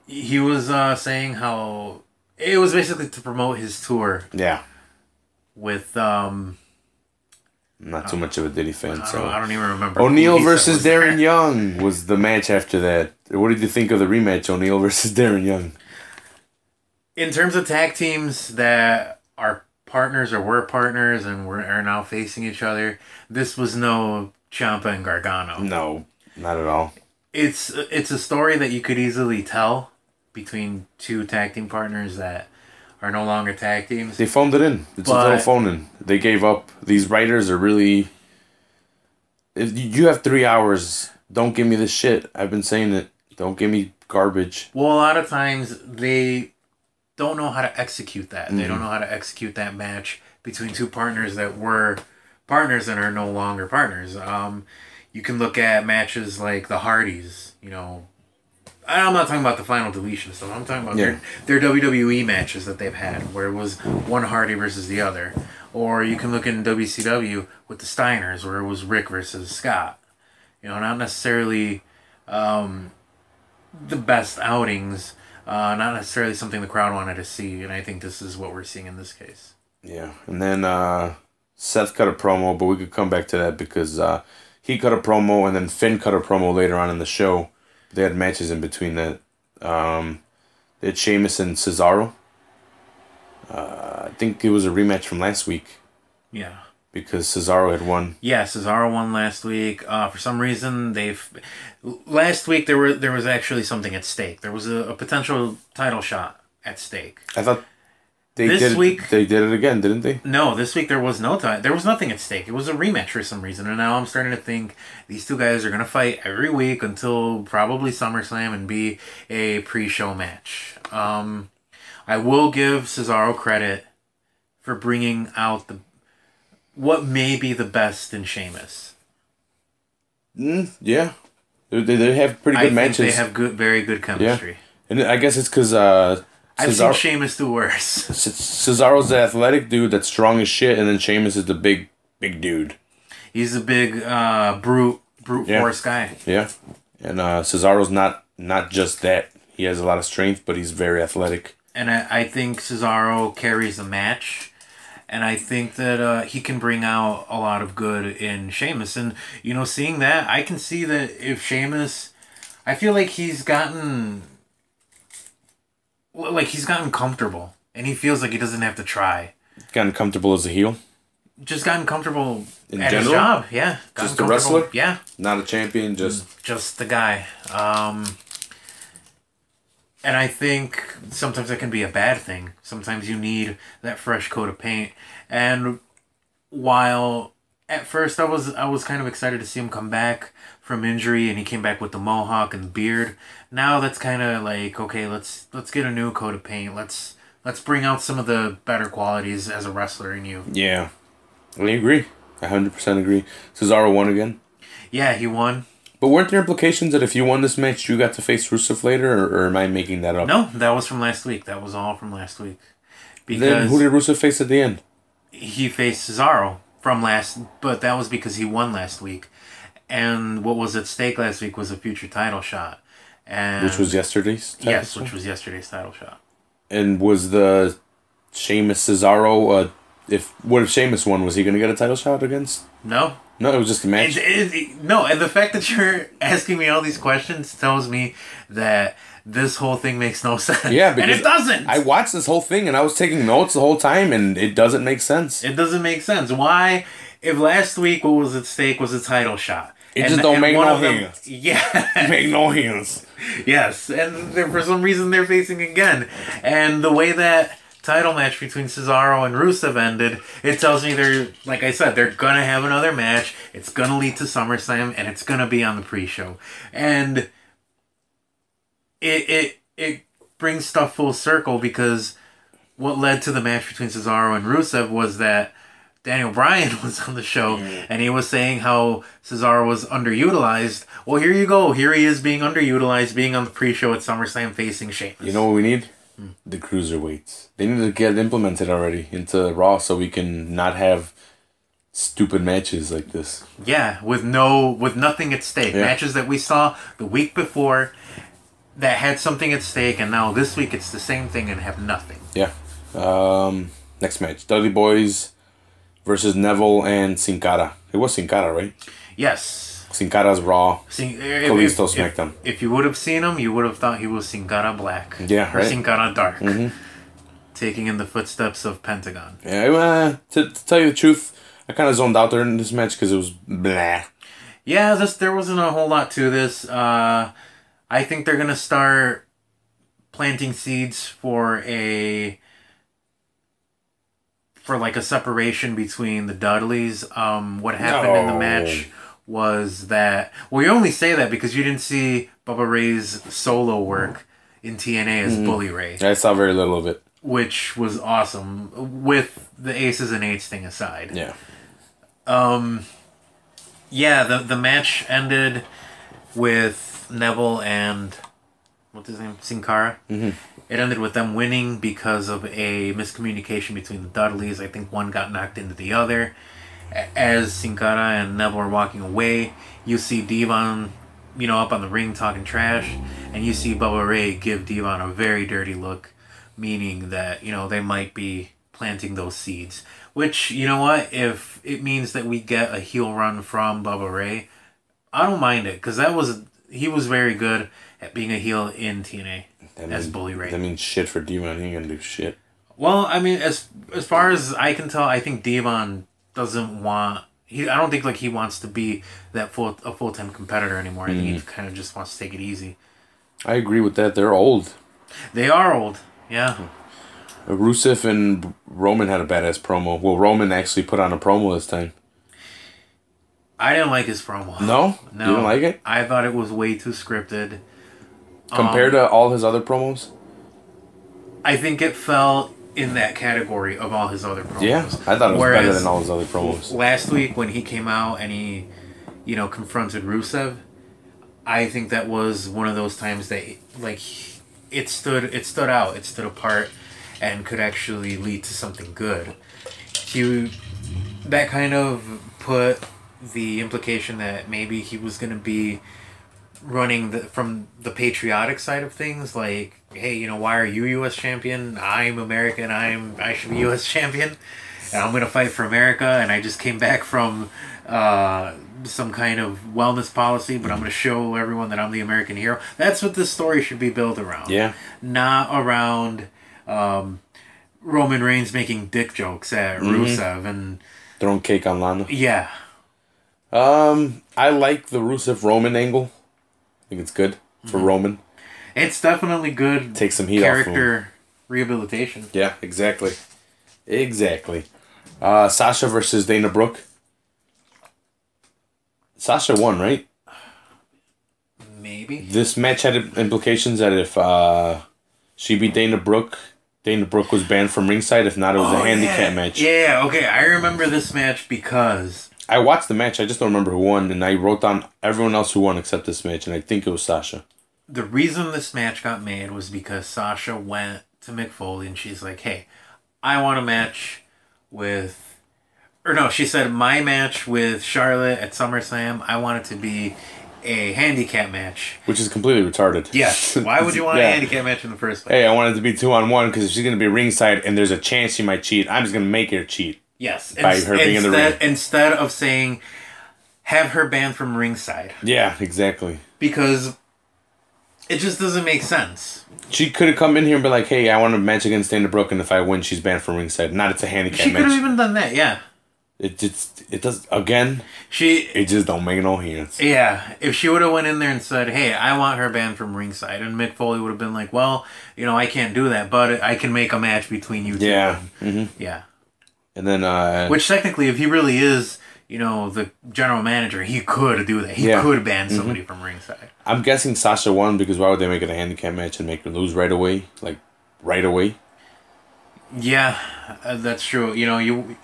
He was saying how it was basically to promote his tour. Yeah. With not too much of a Diddy fan, I don't even remember. O'Neal versus Darren Young was the match after that. What did you think of the rematch, O'Neal versus Darren Young? In terms of tag teams that are partners or were partners and are now facing each other, this was no Ciampa and Gargano. No, not at all. It's a story that you could easily tell between two tag team partners that are no longer tag teams. They phoned it in. It's a little phone in. They gave up. These writers are really... If you have 3 hours, don't give me this shit. I've been saying it. Don't give me garbage. Well, a lot of times they don't know how to execute that. Mm-hmm. They don't know how to execute that match between two partners that were partners and are no longer partners. You can look at matches like the Hardys, you know. I'm not talking about the Final Deletion stuff. I'm talking about their WWE matches that they've had, where it was one Hardy versus the other. Or you can look in WCW with the Steiners, where it was Rick versus Scott. You know, not necessarily the best outings, not necessarily something the crowd wanted to see, and I think this is what we're seeing in this case. Yeah, and then Seth cut a promo, but we could come back to that because he cut a promo, and then Finn cut a promo later on in the show. They had matches in between that. They had Sheamus and Cesaro. I think it was a rematch from last week. Yeah. Because Cesaro had won. Yeah, Cesaro won last week. For some reason, last week there was actually something at stake. There was a potential title shot at stake. I thought they did it again, didn't they? No, this week there was no time. There was nothing at stake. It was a rematch for some reason, and now I'm starting to think these two guys are gonna fight every week until probably SummerSlam and be a pre-show match. I will give Cesaro credit for bringing out what may be the best in Sheamus. Yeah, they have pretty good matches. They have very good chemistry. Yeah. And I guess it's because I've seen Sheamus do worse. Cesaro's the athletic dude that's strong as shit, and then Sheamus is the big dude. He's a big brute force guy. Yeah, and Cesaro's not just that. He has a lot of strength, but he's very athletic. And I think Cesaro carries the match. And I think that he can bring out a lot of good in Sheamus. And, seeing that, I can see that if Sheamus... I feel like he's gotten comfortable. And he feels like he doesn't have to try. Gotten comfortable as a heel? Just gotten comfortable in at general? his job, yeah. Just a wrestler? Yeah. Not a champion, Just the guy. And I think sometimes that can be a bad thing. Sometimes you need that fresh coat of paint. And while at first I was kind of excited to see him come back from injury, and he came back with the mohawk and the beard. Now that's kind of like, okay, let's get a new coat of paint. Let's bring out some of the better qualities as a wrestler in you. Yeah. I agree. I 100% agree. Cesaro won again. Yeah, he won. But weren't there implications that if you won this match, you got to face Rusev later, or am I making that up? No, that was from last week. That was all from last week. Because then who did Rusev face at the end? He faced Cesaro but that was because he won last week. And what was at stake last week was a future title shot. Which was yesterday's title Yes, shot? which was yesterday's title shot. And was the Sheamus Cesaro, what if Sheamus won? Was he going to get a title shot against? No. No, it was just a match. No, and the fact that you're asking me all these questions tells me that this whole thing makes no sense. Yeah, because and it doesn't. I watched this whole thing and I was taking notes the whole time, and it doesn't make sense. It doesn't make sense. Why? If last week what was at stake was a title shot. It just don't make no hands. Yeah. Make no hands. Yes, and for some reason they're facing again. And the way that title match between Cesaro and Rusev ended, it tells me they're, like I said, they're going to have another match. It's going to lead to SummerSlam, and it's going to be on the pre-show. And it brings stuff full circle, because what led to the match between Cesaro and Rusev was that Daniel Bryan was on the show, and he was saying how Cesaro was underutilized. Well, here you go. Here he is being underutilized, being on the pre-show at SummerSlam facing Sheik. You know what we need? The cruiserweights. They need to get implemented already into Raw so we can not have stupid matches like this. Yeah, with nothing at stake. Yeah. Matches that we saw the week before that had something at stake, and now this week it's the same thing and have nothing. Yeah. Next match. Dudley Boys versus Neville and Sin Cara. It was Sin Cara, right? Yes. Sin Cara's Raw. Kalisto Smackdown. If you would have seen him, you would have thought he was Sin Cara Black. Yeah, right. Or Sin Cara Dark. Mm-hmm. Taking in the footsteps of Pentagon. Yeah, to tell you the truth, I kind of zoned out there in this match because it was blah. Yeah, there wasn't a whole lot to this. I think they're going to start planting seeds for like a separation between the Dudleys. What happened in the match was that... Well, you only say that because you didn't see Bubba Ray's solo work in TNA as Bully Ray. I saw very little of it. Which was awesome, with the Aces and Eights thing aside. Yeah. Yeah, the match ended with Neville and... What's his name? Sin Cara. Mm-hmm. It ended with them winning because of a miscommunication between the Dudleys. I think one got knocked into the other. As Sin Cara and Neville are walking away, you see Devon, up on the ring talking trash, and you see Bubba Ray give Devon a very dirty look, meaning that, they might be planting those seeds. Which, you know what? If it means that we get a heel run from Bubba Ray, I don't mind it, because he was very good at being a heel in TNA as Bully Ray. That means shit for Devon. He ain't gonna do shit. Well, I mean, as far as I can tell, I think Devon doesn't want... I don't think he wants to be a full-time competitor anymore. I think he kind of just wants to take it easy. I agree with that. They're old. They are old, yeah. Rusev and Roman had a badass promo. Well, Roman actually put on a promo this time. I didn't like his promo. No? You didn't like it? I thought it was way too scripted. Compared to all his other promos? I think it fell in that category of all his other promos. Yeah, I thought it was better than all his other promos. Last week when he came out and he, confronted Rusev, I think that was one of those times that, it stood out, it stood apart, and could actually lead to something good. That kind of put the implication that maybe he was going to be running from the patriotic side of things, like, hey, you know, why are you U.S. champion? I'm American. I should be U.S. champion, and I'm gonna fight for America. And I just came back from some kind of wellness policy, but I'm gonna show everyone that I'm the American hero. That's what this story should be built around. Yeah. Not around Roman Reigns making dick jokes at Rusev and throwing cake on Lana. Yeah. I like the Rusev Roman angle. I think it's good for Roman. It's definitely good. Take some heat character rehabilitation. Yeah, exactly. Sasha versus Dana Brooke. Sasha won, right? Maybe. This match had implications that if she beat Dana Brooke was banned from ringside. If not, it was a handicap match. Yeah, okay. I remember this match because I watched the match. I just don't remember who won, and I wrote down everyone else who won except this match, and I think it was Sasha. The reason this match got made was because Sasha went to Mick Foley and she's like, hey, I want a match with... Or no, she said, my match with Charlotte at SummerSlam, I want it to be a handicap match. Which is completely retarded. Yes. Why would you want a handicap match in the first place? Hey, I want it to be 2-on-1 because if she's going to be ringside and there's a chance she might cheat, I'm just going to make her cheat. Yes. By her being in the ring. Instead of saying, have her banned from ringside. Yeah, exactly. Because it just doesn't make sense. She could have come in here and be like, hey, I want a match against Dana Brooke, and if I win, she's banned from ringside. Not it's a handicap match. She could have even done that, yeah. It does, again, it just don't make no sense. Yeah, if she would have went in there and said, hey, I want her banned from ringside, and Mick Foley would have been like, well, you know, I can't do that, but I can make a match between you two. Yeah. Yeah. And then, which technically, if he really is, you know, the general manager, he could do that. He could ban somebody from ringside. I'm guessing Sasha won because why would they make it a handicap match and make her lose right away? Like, right away? Yeah, that's true. You know,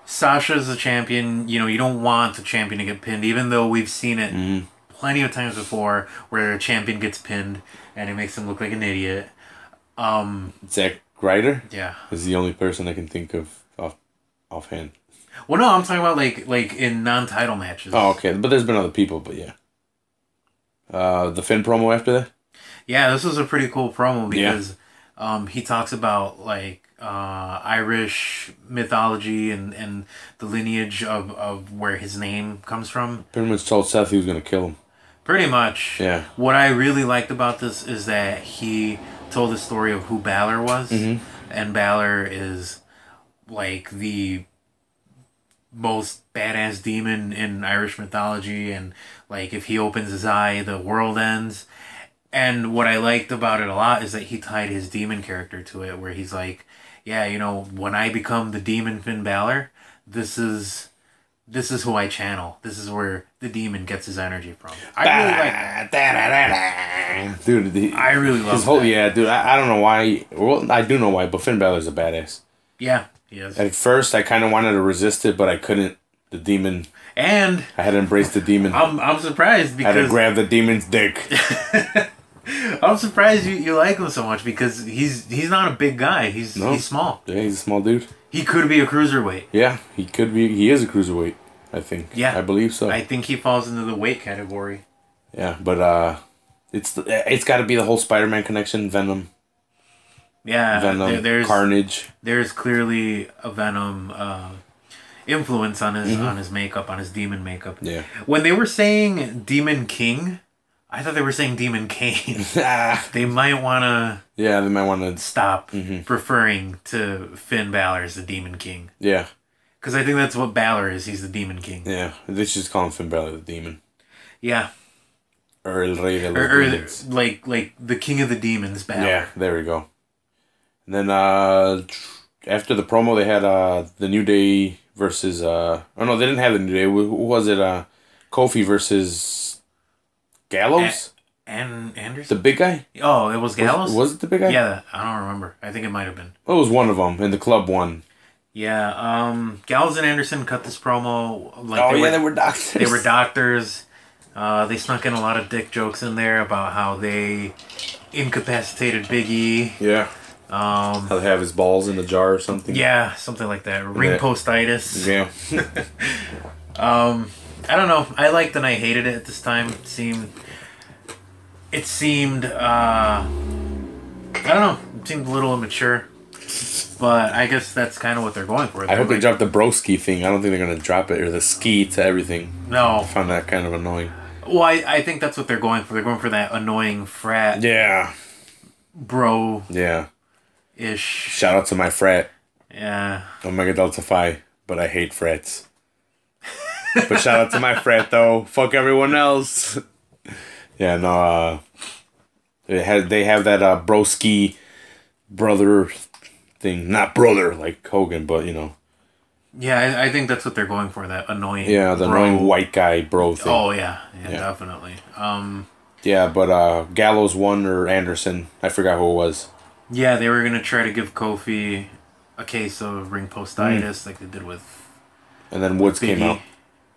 Sasha's a champion. You know, you don't want the champion to get pinned, even though we've seen it plenty of times before where a champion gets pinned and it makes him look like an idiot. Zack Ryder? Yeah. Is the only person I can think of offhand. Well, no, I'm talking about like in non-title matches. Oh, okay. But there's been other people, but yeah. The Finn promo after that? Yeah, this was a pretty cool promo because he talks about like Irish mythology and the lineage of where his name comes from. Pretty much told Seth he was going to kill him. Pretty much. Yeah. What I really liked about this is that he told the story of who Balor was. And Balor is like the most badass demon in Irish mythology, and like if he opens his eye, the world ends. And what I liked about it a lot is that he tied his demon character to it, where he's like, yeah, you know, when I become the demon Finn Balor, this is who I channel. This is where the demon gets his energy from. I really like that. Dude, I really love his whole, that. Yeah, dude, I don't know why. Well, I do know why, but Finn Balor's a badass. Yeah, he is. At first, I kind of wanted to resist it, but I couldn't. The demon. And I had to embrace the demon. I'm surprised because I had to grab the demon's dick. I'm surprised you like him so much because he's not a big guy. He's small. Yeah, he's a small dude. He could be a cruiserweight. Yeah, he could be. He is a cruiserweight, I think. Yeah. I believe so. I think he falls into the weight category. Yeah, but it's got to be the whole Spider-Man connection, Venom. Yeah, Venom, there's Carnage. There's clearly a Venom influence on his makeup, on his demon makeup. Yeah. When they were saying Demon King, I thought they were saying Demon Kane. They might want to... Yeah, they might want to... Stop referring to Finn Balor as the Demon King. Yeah. Because I think that's what Balor is. He's the Demon King. Yeah. They should just call him Finn Balor the Demon. Yeah. Or El Rey de los Demons. Like the King of the Demons, Balor. Yeah, there we go. And then after the promo, they had the New Day versus... oh, no, they didn't have the New Day. Who was it? Kofi versus... Gallows? And Anderson? The big guy? Oh, it was Gallows? Was it the big guy? Yeah, I don't remember. I think it might have been. Well, it was one of them, and the club won. Yeah, Gallows and Anderson cut this promo. Like they were doctors. They were doctors. They snuck in a lot of dick jokes in there about how they incapacitated Big E. Yeah. How they have his balls in the jar or something. Yeah, something like that. Ring postitis. Yeah. I don't know. I liked and I hated it at this time. It seemed it seemed, I don't know, it seemed a little immature. But I guess that's kind of what they're going for. I hope they drop the broski thing. I don't think they're going to drop it, or the ski to everything. No. I found that kind of annoying. Well, I think that's what they're going for. They're going for that annoying frat. Yeah. Bro. Yeah. Ish. Shout out to my frat. Yeah. Omega Delta Phi, but I hate frats. But shout out to my frat, though. Fuck everyone else. Yeah, no, they have that broski brother thing. Not brother like Hogan, but you know. Yeah, I think that's what they're going for. That annoying. Yeah, the annoying white guy bro thing. Oh yeah, definitely. Yeah, but Gallows won, or Anderson. I forgot who it was. Yeah, they were gonna try to give Kofi a case of ring postitis, like they did with. And then Woods came out.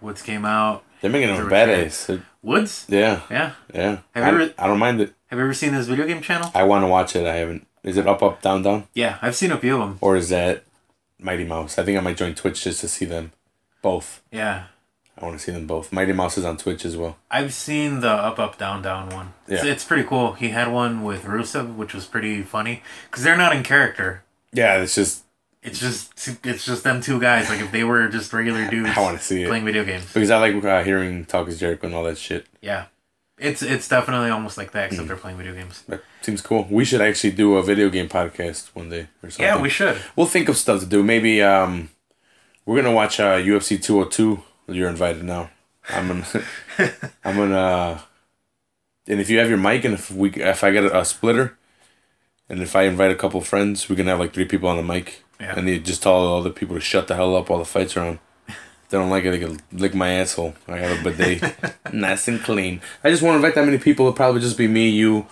Woods came out. They're making him badass. Woods? Yeah. Yeah. Yeah. I don't mind it. Have you ever seen this video game channel? I want to watch it. I haven't. Is it up, up, down, down? Yeah, I've seen a few of them. Or is that Mighty Mouse? I think I might join Twitch just to see them both. Yeah. I want to see them both. Mighty Mouse is on Twitch as well. I've seen the up, up, down, down one. Yeah. It's pretty cool. He had one with Rusev, which was pretty funny. Because they're not in character. Yeah, it's just them two guys. Like if they were just regular dudes. I want to see it. Playing video games. Because I like hearing Talk is Jericho and all that shit. Yeah. It's definitely almost like that, except they're playing video games. That seems cool. We should actually do a video game podcast one day or something. Yeah, we should. We'll think of stuff to do. Maybe we're gonna watch UFC 202. You're invited now. I'm gonna. And if you have your mic, and if I get a splitter, and if I invite a couple friends, we can have like 3 people on the mic. Yeah. And you just tell all the other people to shut the hell up while the fights are on. If they don't like it, they can lick my asshole. I have a bidet. Nice and clean. I just won't invite that many people. It'll probably just be me, you,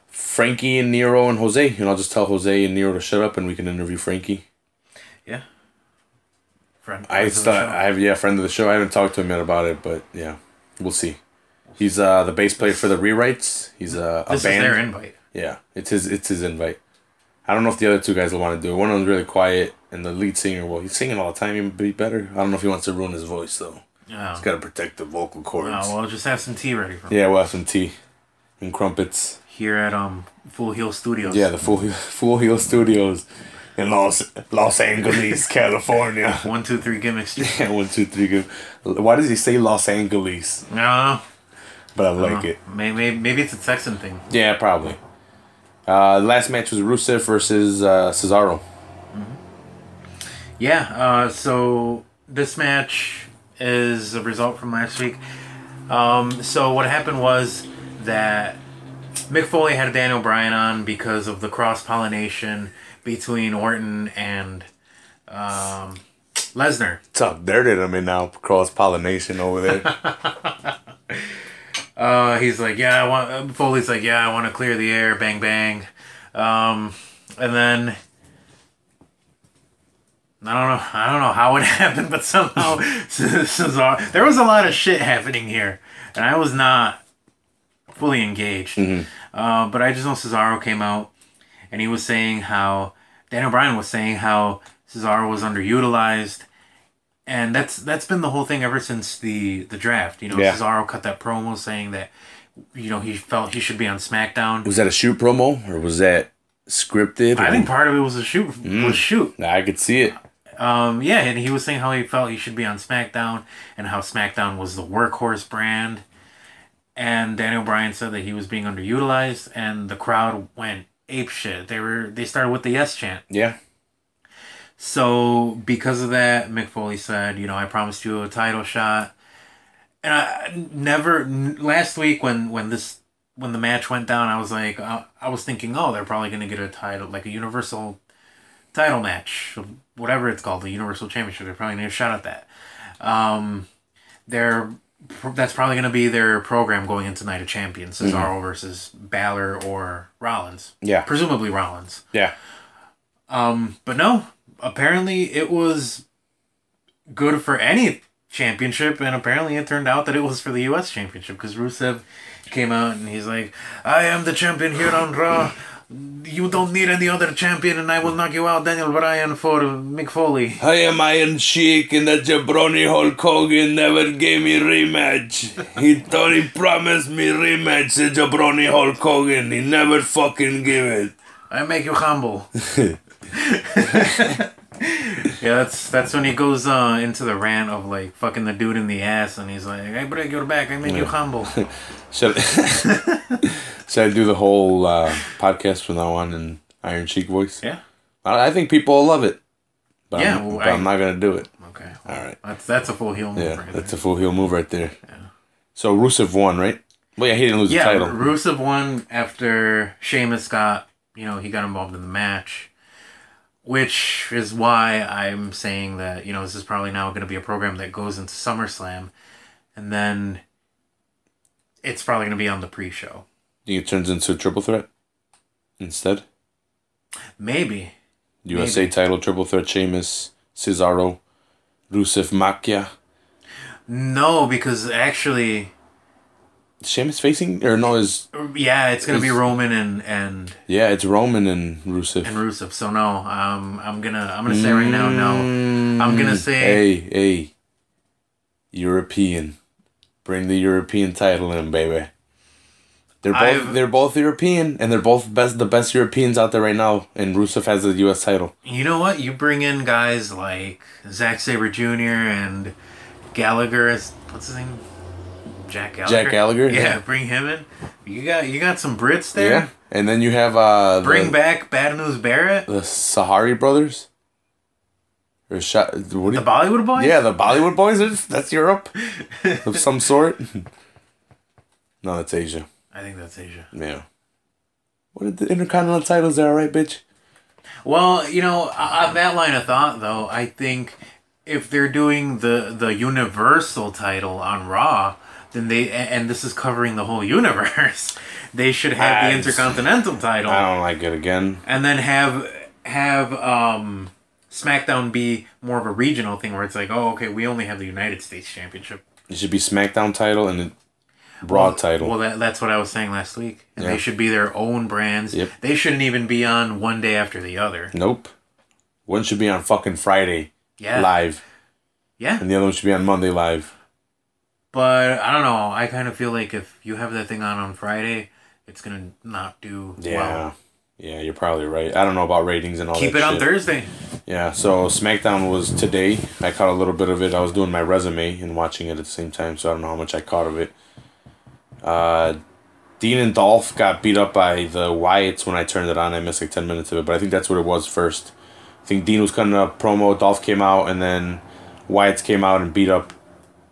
Frankie, and Nero, and Jose. And I'll just tell Jose and Nero to shut up, and we can interview Frankie. Yeah. Friend of the show. I haven't talked to him yet about it, but yeah, we'll see. He's the bass player for the Rewrites. He's a band. This is their invite. Yeah, it's his invite. I don't know if the other 2 guys will want to do it. One of them's really quiet, and the lead singer, well, he's singing all the time. He'd be better. I don't know if he wants to ruin his voice, though. Oh. He's got to protect the vocal cords. Oh, well, just have some tea ready for him. Yeah, we'll have some tea and crumpets. Here at Full Heel Studios. Yeah, the Full Heel Studios in Los Angeles, California. 123 Gimmicks. Yeah, 123 Why does he say Los Angeles? I don't know. But I like it. Maybe it's a Texan thing. Yeah, probably. Last match was Rusev versus Cesaro. Mm-hmm. Yeah, so this match is a result from last week. So what happened was that Mick Foley had Daniel Bryan on because of the cross-pollination between Orton and Lesnar. Talk dirty to me now, cross-pollination over there. He's like, Foley's like, I want to clear the air, bang, bang. And then, I don't know how it happened, but somehow Cesaro, there was a lot of shit happening here, and I was not fully engaged. Mm-hmm. But I just know Cesaro came out, and he was saying how, Daniel Bryan was saying how Cesaro was underutilized. And that's been the whole thing ever since the draft. You know, yeah. Cesaro cut that promo saying that, you know, he felt he should be on SmackDown. Was that a shoot promo or was that scripted? I think part of it was a shoot. I could see it. Yeah, and he was saying how he felt he should be on SmackDown and how SmackDown was the workhorse brand. And Daniel Bryan said that he was being underutilized, and the crowd went apeshit. They started with the yes chant. Yeah. So, because of that, Mick Foley said, you know, I promised you a title shot. And last week when the match went down, I was like, I was thinking, they're probably going to get a title, like a Universal title match, whatever it's called, the Universal Championship. They're probably going to get a shot at that. That's probably going to be their program going into Night of Champions, Cesaro versus Balor or Rollins. Yeah. Presumably Rollins. Yeah. But no. Apparently it was good for any championship, and apparently it turned out that it was for the U.S. championship, because Rusev came out and he's like, I am the champion here on Raw. You don't need any other champion, and I will knock you out, Daniel Bryan, for Mick Foley. I am Iron Sheik, and that jabroni Hulk Hogan never gave me rematch. He thought he promised me rematch, the jabroni Hulk Hogan. He never fucking give it. I make you humble. Yeah, that's when he goes into the rant of like fucking the dude in the ass, and he's like, I break your back, I make you humble. Should I do the whole podcast from now on in Iron Sheik voice? Yeah. I think people will love it. But, yeah, I'm not going to do it. Okay. Well, all right. That's a full heel move right that's there. a full heel move right there. Yeah. So Rusev won, right? Well, yeah, he didn't lose the title. Rusev won after Sheamus got, he got involved in the match. Which is why I'm saying that, this is probably now going to be a program that goes into SummerSlam. And then it's probably going to be on the pre-show. You think it turns into a triple threat instead? Maybe. USA title, triple threat, Sheamus, Cesaro, Rusev, Macchia. No, because actually... Sheamus facing? Or no, yeah, it's going to be Roman and... Yeah, it's Roman and Rusev. And Rusev. So no, I'm gonna say right now, no. I'm going to say... Hey. European. Bring the European title in, baby. They're both European, and they're both the best Europeans out there right now, and Rusev has the US title. You know what? You bring in guys like Zack Sabre Jr. and Gallagher, what's his name? Jack Gallagher? Yeah, bring him in. You got some Brits there. Yeah, and then you have bring back Bad News Barrett. The Sahari brothers. The Bollywood boys? Yeah, the Bollywood boys. That's Europe of some sort. No, that's Asia. I think that's Asia. Yeah. What are the Intercontinental titles there, alright, bitch? Well, on that line of thought, though, I think if they're doing the Universal title on Raw, then and this is covering the whole universe, they should have the Intercontinental title. I don't like it again. And then have SmackDown be more of a regional thing where it's like, oh, okay, we only have the United States Championship. It should be SmackDown title and Raw title. Well, that's what I was saying last week. And they should be their own brands. Yep. They shouldn't even be on one day after the other. Nope. One should be on fucking Friday live. Yeah. And the other one should be on Monday live. But, I don't know. I kind of feel like if you have that thing on Friday, it's going to not do well. Yeah, you're probably right. I don't know about ratings and all that Keep it on Thursday. Yeah, so SmackDown was today. I caught a little bit of it. I was doing my resume and watching it at the same time, so I don't know how much I caught of it. Dean and Dolph got beat up by the Wyatts when I turned it on. I missed like 10 minutes of it, but I think that's what it was first. I think Dean was cutting a promo, Dolph came out, and then Wyatts came out and beat up...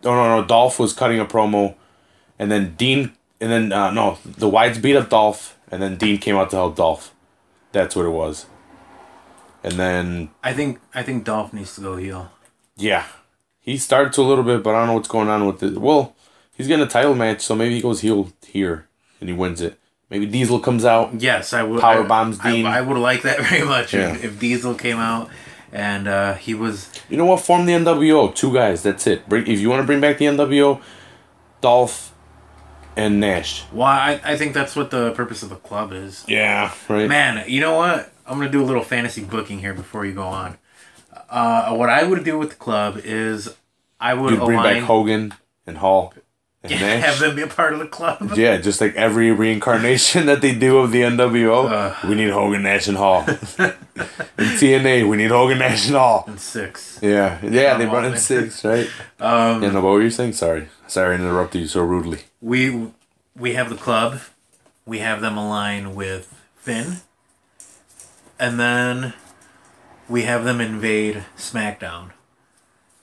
No, Dolph was cutting a promo, and then the Wyatts beat up Dolph, and then Dean came out to help Dolph. That's what it was. And then... I think Dolph needs to go heel. Yeah. He started to a little bit, but I don't know what's going on with it. Well, he's getting a title match, so maybe he goes heel here, and he wins it. Maybe Diesel comes out. Yes, I would. Power bombs Dean. I would like that very much if Diesel came out and he was... You know what? Form the NWO. 2 guys. That's it. If you want to bring back the NWO, Dolph and Nash. Well, I think that's what the purpose of the club is. Yeah, right. Man, you know what? I'm going to do a little fantasy booking here before you go on. What I would do with the club is I would bring back Hogan and Hall. Have them be a part of the club. Yeah, just like every reincarnation that they do of the NWO, we need Hogan, Nash, and Hall. In TNA, we need Hogan, Nash, and Hall. And 6. Yeah, they run in 6, right? What were you saying? Sorry, I interrupted you so rudely. We have the club. We have them align with Finn, and then we have them invade SmackDown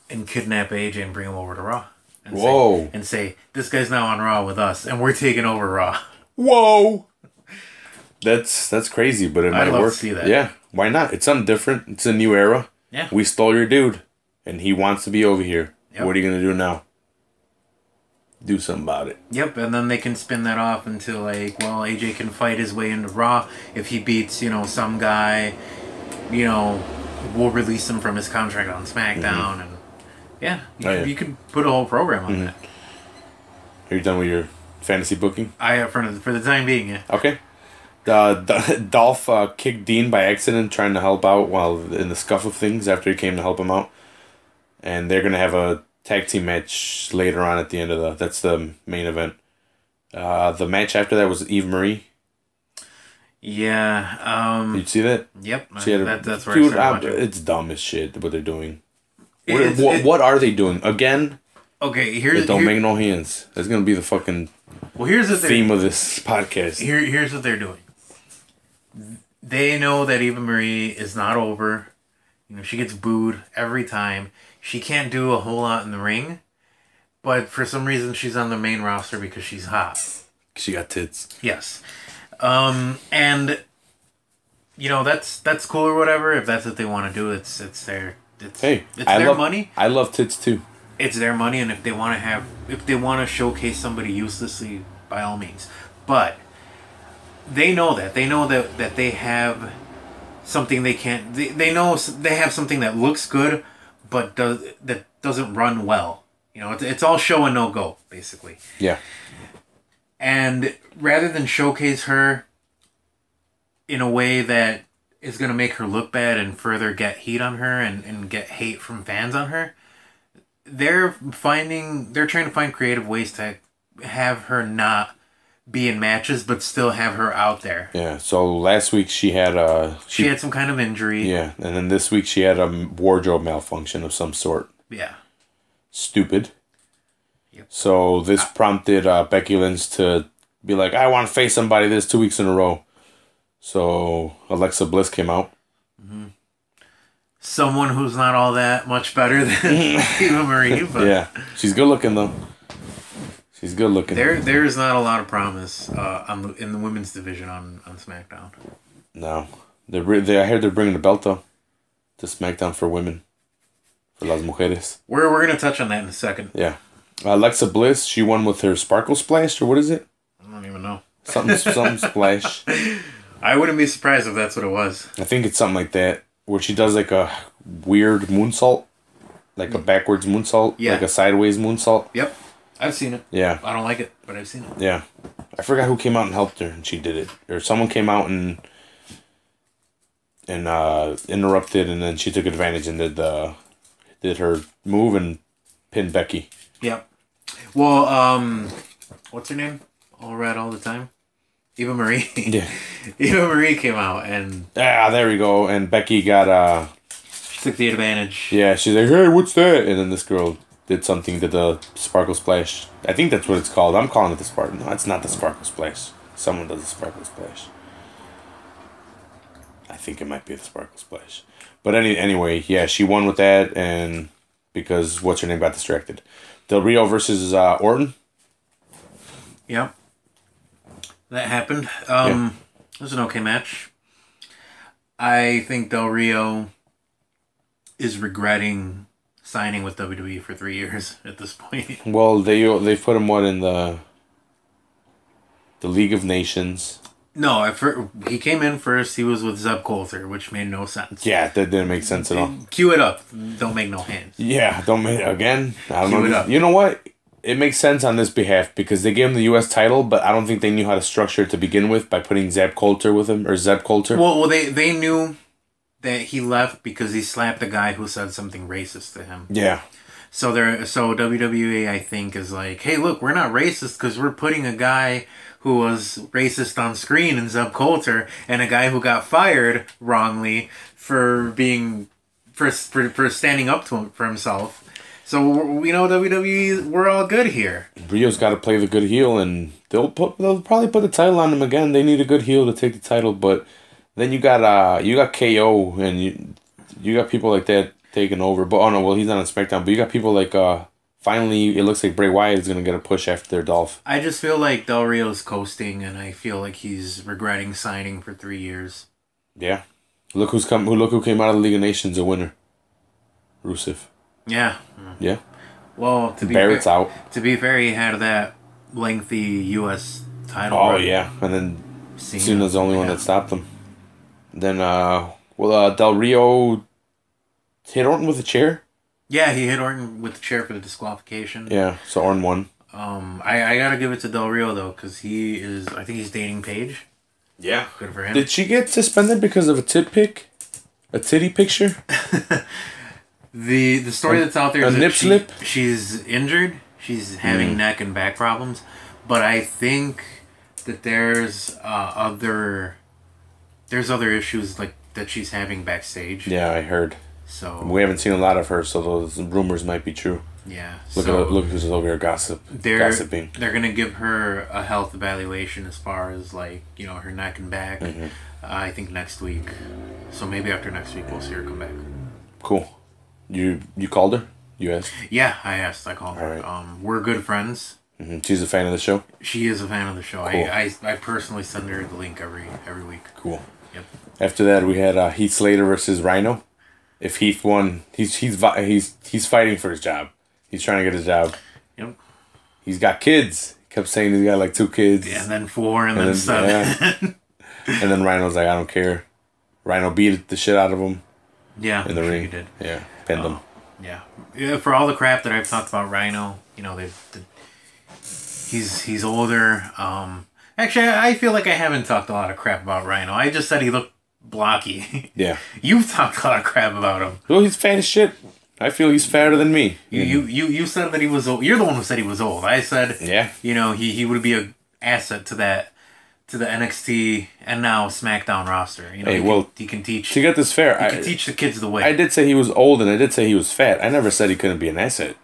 and kidnap AJ and bring him over to Raw. And say, this guy's now on Raw with us, and we're taking over Raw. Whoa! That's crazy, but it might work. I'd love to see that. Yeah, why not? It's something different. It's a new era. Yeah. We stole your dude, and he wants to be over here. Yep. What are you going to do now? Do something about it. Yep, and then they can spin that off until, AJ can fight his way into Raw. If he beats, some guy, we'll release him from his contract on SmackDown, and you could put a whole program on that. Are you done with your fantasy booking? For the time being, yeah. Okay. Dolph kicked Dean by accident trying to help out while in the scuff of things after he came to help him out. And they're going to have a tag team match later on at the end of that's the main event. The match after that was Eva Marie. Yeah. Did you see that? Yep. That's where dude, it's dumb as shit what they're doing. What are they doing? Again? Okay, don't make no hands. That's going to be the fucking here's the theme of this podcast. Here's what they're doing. They know that Eva Marie is not over. You know, she gets booed every time. She can't do a whole lot in the ring. But for some reason, she's on the main roster because she's hot. She got tits. Yes. And, you know, that's cool or whatever. If that's what they want to do, it's their money. I love tits too. It's their money, and if they want to showcase somebody uselessly, by all means. But they know that they have something they can't. They know they have something that looks good, but that doesn't run well. You know, it's all show and no go, basically. Yeah. And rather than showcase her in a way that is going to make her look bad and further get heat on her and get hate from fans on her, they're trying to find creative ways to have her not be in matches but still have her out there. Yeah, so last week she had she had some kind of injury. Yeah, and then this week she had a wardrobe malfunction of some sort. Yeah. Stupid. Yep. So this prompted Becky Lynch to be like, I want to face somebody this 2 weeks in a row. So Alexa Bliss came out. Mm-hmm. Someone who's not all that much better than Eva Marie. But yeah, she's good looking though. She's good looking. There's not a lot of promise in the women's division on SmackDown. No, I heard they're bringing the belt though to SmackDown for women, for las mujeres. We're gonna touch on that in a second. Yeah, Alexa Bliss, she won with her Sparkle Splash, or what is it? I don't even know. Something splash. I wouldn't be surprised if that's what it was. I think it's something like that, where she does like a weird moonsault, like a backwards moonsault, like a sideways moonsault. Yep, I've seen it. Yeah. I don't like it, but I've seen it. Yeah. I forgot who came out and helped her, and she did it. Or someone came out and interrupted, and then she took advantage and did her move and pinned Becky. Yep. Well, what's her name? All red all the time? Eva Marie. Yeah. Eva Marie came out and... there we go. And Becky got... She took the advantage. Yeah, she's like, hey, what's that? And then this girl did something to the Sparkle Splash. I think that's what it's called. I'm calling it the Sparkle. No, it's not the Sparkle Splash. Someone does the Sparkle Splash. I think it might be the Sparkle Splash. But anyway, yeah, she won with that, and because what's her name got distracted. Del Rio versus Orton. Yep. That happened. It was an okay match. I think Del Rio is regretting signing with WWE for 3 years at this point. Well, they put him in the League of Nations. No, he came in first. He was with Zeb Coulter, which made no sense. Yeah, that didn't make sense at all. Cue it up. Don't make no hands. Yeah, don't make again. I don't know. It up. You know what? It makes sense on this behalf because they gave him the U.S. title, but I don't think they knew how to structure it to begin with by putting Zeb Coulter with him or Zeb Coulter. Well, they knew that he left because he slapped a guy who said something racist to him. Yeah. So WWE, I think, is like, hey, look, we're not racist because we're putting a guy who was racist on screen in Zeb Coulter and a guy who got fired wrongly for being for standing up for himself. So, you know, WWE, we're all good here. Rio's got to play the good heel, and they'll probably put the title on him again. They need a good heel to take the title, but then you got KO, and you got people like that taking over. But he's not on SmackDown. But you got people like finally, it looks like Bray Wyatt is gonna get a push after their Dolph. I just feel like Del Rio's coasting, and I feel like he's regretting signing for 3 years. Yeah, look who came out of the League of Nations a winner. Rusev. Yeah. Yeah. Well, Barrett's out. To be fair, he had that lengthy U.S. title. Oh, yeah. And then Cena's the only one that stopped him. Then, Del Rio hit Orton with a chair? Yeah, he hit Orton with the chair for the disqualification. Yeah, so Orton won. I gotta give it to Del Rio, though, because I think he's dating Paige. Yeah, good for him. Did she get suspended because of a tit pic? A titty picture? The story that's out there is a nip slip? She's injured. She's having neck and back problems. But I think that there's other issues like that she's having backstage. Yeah, I heard. So we haven't seen a lot of her, so those rumors might be true. Yeah. Look who's over here gossiping. They're gonna give her a health evaluation as far as like, you know, her neck and back. I think next week. So maybe after next week we'll see her come back. Cool. You called her? You asked? Yeah, I asked. I called her. Right. We're good friends. She's a fan of the show? She is a fan of the show. Cool. I personally send her the link every week. Cool. Yep. After that, we had Heath Slater versus Rhino. If Heath won, he's fighting for his job. He's trying to get his job. Yep. He's got kids. He kept saying he's got like 2 kids. Yeah, and then 4, and then 7. Yeah. And then Rhino's like, I don't care. Rhino beat the shit out of him. Yeah, in the ring. He did. Yeah, pinned him. Yeah. For all the crap that I've talked about Rhino, you know, he's older. Actually, I feel like I haven't talked a lot of crap about Rhino. I just said he looked blocky. Yeah. You've talked a lot of crap about him. Well, he's fat as shit. I feel he's fatter than me. You said that he was old. You're the one who said he was old. I said, yeah, you know, he would be an asset to the NXT and now SmackDown roster. You know, hey, he can teach. To get this fair, he can teach the kids the way. I did say he was old, and I did say he was fat. I never said he couldn't be an asset.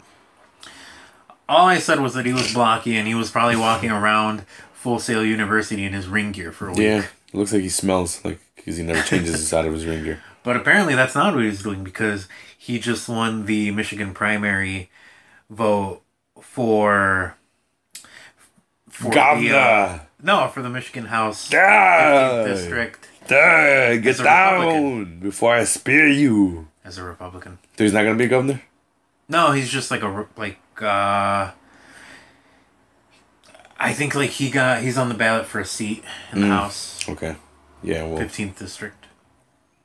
All I said was that he was blocky, and he was probably walking around Full Sail University in his ring gear for a week. Yeah, it looks like he smells like because he never changes his out of his ring gear. But apparently that's not what he's doing because he just won the Michigan primary vote for Governor. For the Michigan House 15th district. Get down before I spear you. As a Republican. So he's not gonna be a governor? No, he's just like I think like he's on the ballot for a seat in the House. Okay. Yeah, well 15th district.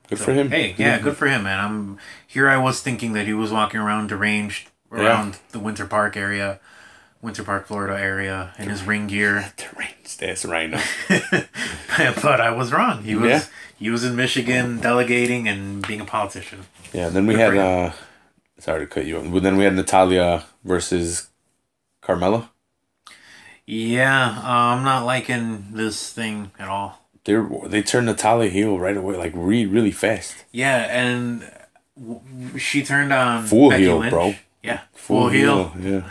Good for him. Hey, yeah, good for him, man. I was thinking that he was walking around deranged around the Winter Park, Florida area in his ring gear. Deranged, that's right now. But I was wrong. He was in Michigan delegating and being a politician. Yeah, then we had sorry to cut you off. But then we had Natalya versus Carmella. Yeah, I'm not liking this thing at all. They turned Natalya heel right away, like really fast. Yeah, and she turned on full Becky heel, Lynch. bro. Yeah, full heel. Yeah.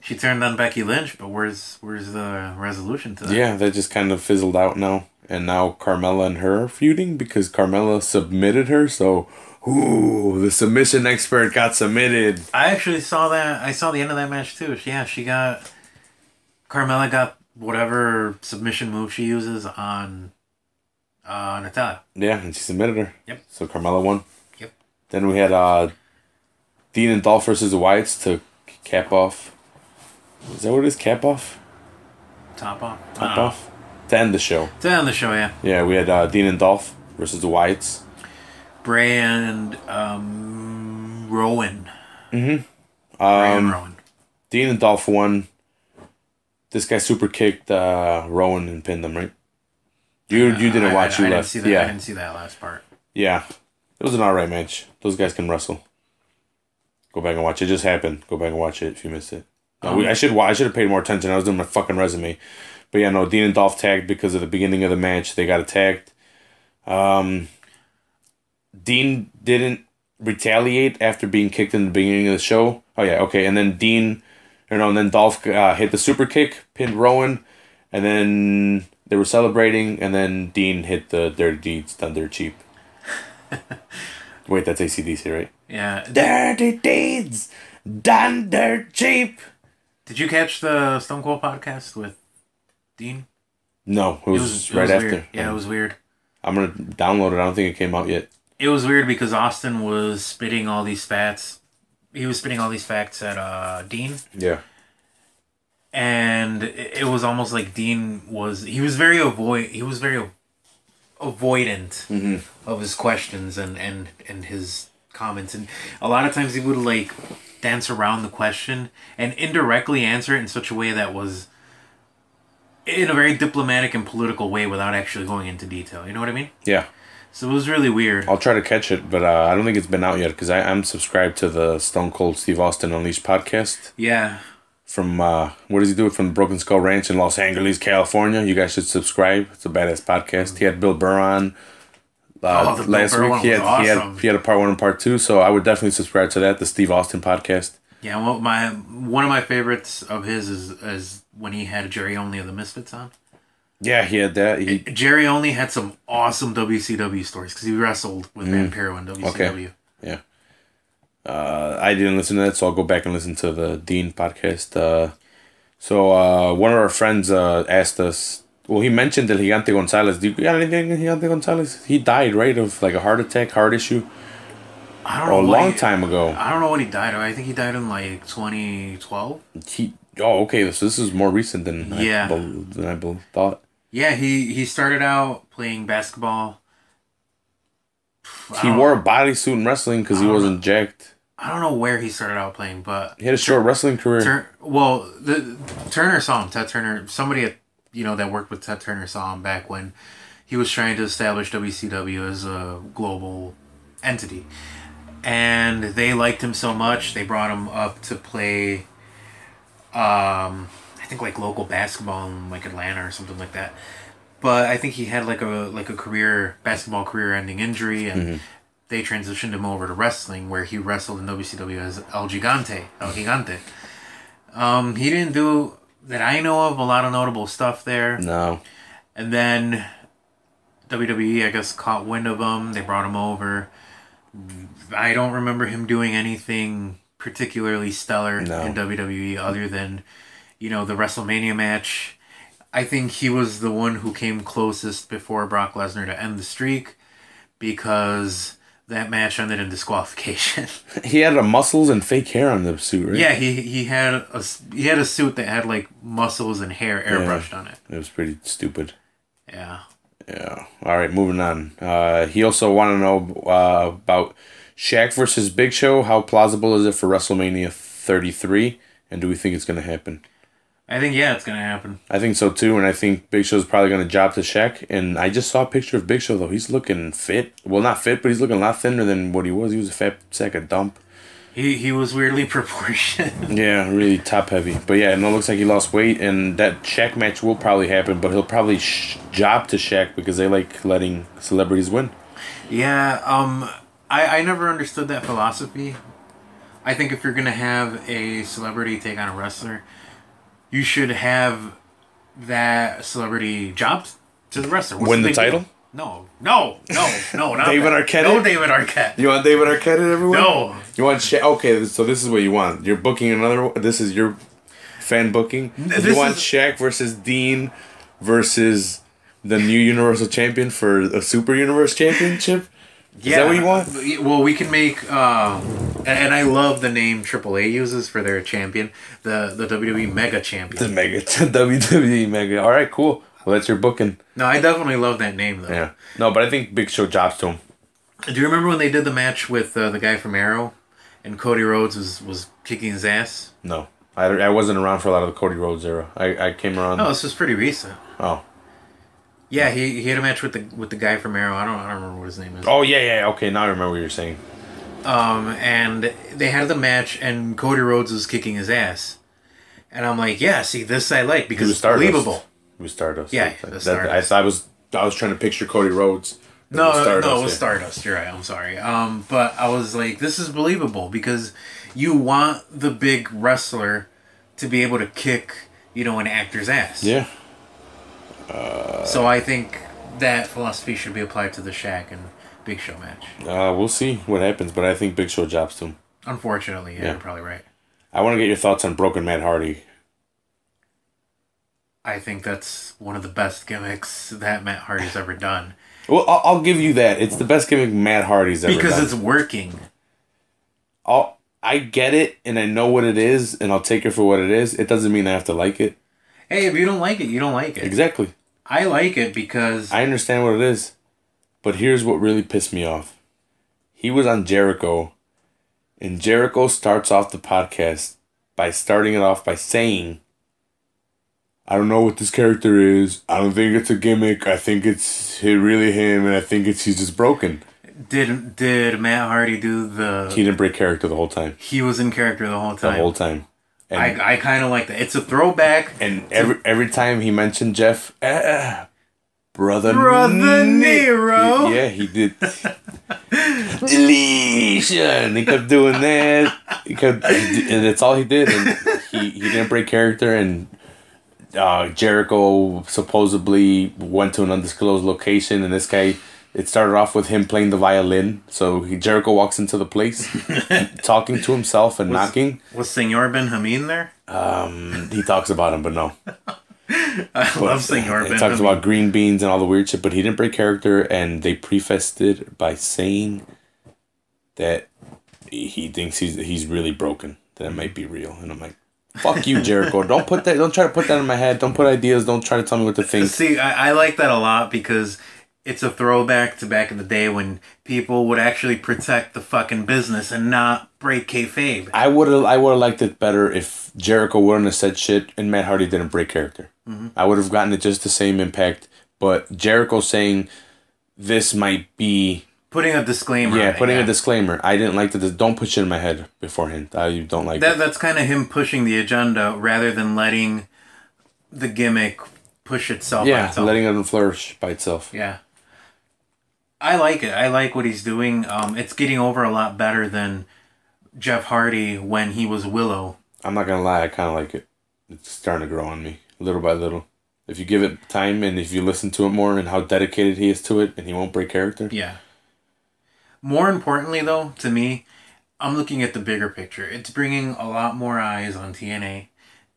She turned on Becky Lynch, but where's the resolution to that? Yeah, that just kind of fizzled out now. And now Carmella and her are feuding because Carmella submitted her, so the submission expert got submitted. I actually saw that. I saw the end of that match too. Carmella got whatever submission move she uses on Natalya. Yeah, and she submitted her. Yep. So Carmella won. Yep. Then we had Dean and Dolph versus the Wyatts to cap off. Is that what it is? Cap off? Top off? Top off? To end the show. To end the show, yeah. Yeah, we had Dean and Dolph versus the Wyatts. Bray and Rowan. Mm-hmm. Bray and Rowan. Dean and Dolph won. This guy super kicked Rowan and pinned them, right? You didn't watch. You left. I didn't see that last part. Yeah. It was an alright match. Those guys can wrestle. Go back and watch it. It just happened. Go back and watch it if you missed it. No, I should have paid more attention. I was doing my fucking resume. But yeah, no, Dean and Dolph tagged because of the beginning of the match. They got attacked. Dean didn't retaliate after being kicked in the beginning of the show. Oh yeah, okay. And then then Dolph hit the super kick, pinned Rowan, and then they were celebrating, and then Dean hit the Dirty Deeds Done Dirt Cheap. Wait, that's AC/DC, right? Yeah. Dirty Deeds Done Dirt Cheap. Did you catch the Stone Cold podcast with Dean? No, it was right after. Weird. Yeah, it was weird. I'm going to download it. I don't think it came out yet. It was weird because Austin was spitting all these facts. He was spitting all these facts at Dean. Yeah. And it was almost like Dean was... He was very avoidant of his questions and his comments. And a lot of times he would like dance around the question and indirectly answer it in such a way that was in a very diplomatic and political way without actually going into detail. You know what I mean? Yeah. So it was really weird. I'll try to catch it, but I don't think it's been out yet because I'm subscribed to the Stone Cold Steve Austin Unleashed podcast. Yeah. From, what does he do? From Broken Skull Ranch in Los Angeles, California. You guys should subscribe. It's a badass podcast. He had Bill Burr on last week. He had a part 1 and part 2, so I would definitely subscribe to that, the Steve Austin podcast. Yeah, well, one of my favorites of his is when he had Jerry Only of the Misfits on. Yeah, he had that. Jerry Only had some awesome WCW stories because he wrestled with Vampiro in WCW. Okay. Yeah. I didn't listen to that, so I'll go back and listen to the Dean podcast. So one of our friends asked us, well, he mentioned that Gigante Gonzalez. Do you got anything on Gigante Gonzalez? He died, right, of like a heart issue? I don't know. A long time ago. I don't know when he died. I think he died in like 2012. Okay. So this is more recent than I thought. Yeah, he started out playing basketball. He wore a bodysuit in wrestling because he wasn't jacked. I don't know where he started out playing, but he had a short wrestling career. Turner saw him. Ted Turner, somebody that worked with Ted Turner saw him back when he was trying to establish WCW as a global entity. And they liked him so much, they brought him up to play, I think like local basketball in like Atlanta or something like that. But I think he had like a basketball career-ending injury, and they transitioned him over to wrestling, where he wrestled in WCW as El Gigante. He didn't do, that I know of, a lot of notable stuff there. No. And then WWE, I guess, caught wind of him. They brought him over. I don't remember him doing anything particularly stellar in WWE other than, the WrestleMania match. I think he was the one who came closest before Brock Lesnar to end the streak because that match ended in disqualification. He had muscles and fake hair on the suit, right? Yeah, he had a suit that had like muscles and hair airbrushed on it. It was pretty stupid. Yeah. Yeah. All right, moving on. He also wanted to know about Shaq versus Big Show. How plausible is it for WrestleMania 33? And do we think it's going to happen? I think, it's going to happen. I think so, too. And I think Big Show's probably going to job to Shaq. And I just saw a picture of Big Show, though. He's looking fit. Well, not fit, but he's looking a lot thinner than what he was. He was a fat sack of dump. He was weirdly proportioned. Yeah, really top-heavy. But yeah, and it looks like he lost weight. And that Shaq match will probably happen. But he'll probably job to Shaq because they like letting celebrities win. Yeah, I never understood that philosophy. I think if you're going to have a celebrity take on a wrestler, you should have that celebrity jobbed to the wrestler. Win the title? No, not David Arquette? No, David Arquette. You want David Arquette and everyone? No. You want Shaq? Okay, so this is what you want. You're booking another one. This is your fan booking. You want Shaq versus Dean versus the new Universal Champion for a Super Universe Championship? Is that what you want? Well, we can make, and I love the name AAA uses for their champion, the WWE Mega Champion. The WWE Mega. All right, cool. Well, that's your booking. No, I definitely love that name, though. Yeah. No, but I think Big Show jobs to him. Do you remember when they did the match with the guy from Arrow, and Cody Rhodes was kicking his ass? No. I wasn't around for a lot of the Cody Rhodes era. I came around. No, this was pretty recent. Oh. Yeah, he had a match with the guy from Arrow. I don't remember what his name is. Oh yeah. Okay, now I remember what you're saying. And they had the match, and Cody Rhodes was kicking his ass, and I'm like, yeah, see, this I like because it's believable. It was Stardust. Yeah, Stardust. I was trying to picture Cody Rhodes. No, it was Stardust. You're right. I'm sorry. But I was like, this is believable because you want the big wrestler to be able to kick, an actor's ass. Yeah. So I think that philosophy should be applied to the Shaq and Big Show match. We'll see what happens, but I think Big Show jobs to him. Unfortunately, yeah, you're probably right. I want to get your thoughts on Broken Matt Hardy. I think that's one of the best gimmicks that Matt Hardy's ever done. Well, I'll give you that. It's the best gimmick Matt Hardy's ever done. Because it's working. I get it, and I know what it is, and I'll take it for what it is. It doesn't mean I have to like it. Hey, if you don't like it, you don't like it. Exactly. I like it because... I understand what it is. But here's what really pissed me off. He was on Jericho, and Jericho starts off the podcast by starting it off by saying, I don't know what this character is. I don't think it's a gimmick. I think it's really him, and I think he's just broken. Did Matt Hardy do the... He didn't break character the whole time. He was in character the whole time. The whole time. And I kind of like that. It's a throwback. And every time he mentioned Jeff, Brother Nero. Yeah, he did. Deletion. He kept doing that. And that's all he did. And he didn't break character. And Jericho supposedly went to an undisclosed location. And this guy, it started off with him playing the violin. So Jericho walks into the place, talking to himself and knocking. Was Senor Ben Hameen there? He talks about him, but no. I love Senor Ben. He talks about green beans and all the weird shit, but he didn't break character, and they prefaced it by saying that he thinks he's really broken, that it might be real. And I'm like, fuck you, Jericho. Don't try to put that in my head. Don't put ideas. Don't try to tell me what to think. See, I like that a lot because it's a throwback to back in the day when people would actually protect the fucking business and not break kayfabe. I would have liked it better if Jericho wouldn't have said shit and Matt Hardy didn't break character. Mm-hmm. I would have gotten it just the same impact. But Jericho saying this might be... Putting a disclaimer. Yeah, putting a disclaimer. I didn't like that. Don't put shit in my head beforehand. I don't like that. That's kind of him pushing the agenda rather than letting the gimmick push itself. Yeah, letting it flourish by itself. Yeah. I like it. I like what he's doing. It's getting over a lot better than Jeff Hardy when he was Willow. I'm not gonna lie, I kind of like it. It's starting to grow on me, little by little. If you give it time and if you listen to it more and how dedicated he is to it and he won't break character. Yeah. More importantly, though, to me, I'm looking at the bigger picture. It's bringing a lot more eyes on TNA,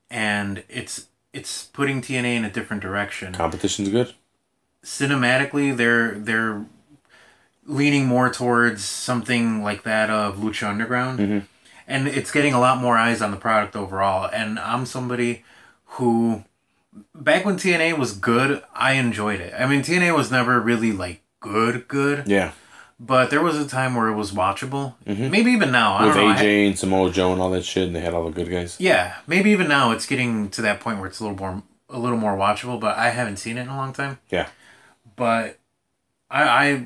and it's putting TNA in a different direction. Competition's good. Cinematically, they're leaning more towards something like that of Lucha Underground. Mm-hmm. And it's getting a lot more eyes on the product overall. And I'm somebody who, back when TNA was good, I enjoyed it. I mean, TNA was never really, like, good. Yeah. But there was a time where it was watchable. Mm-hmm. Maybe even now. With AJ and Mojo and all that shit, and they had all the good guys. Yeah. Maybe even now it's getting to that point where it's a little more watchable, but I haven't seen it in a long time. Yeah. But I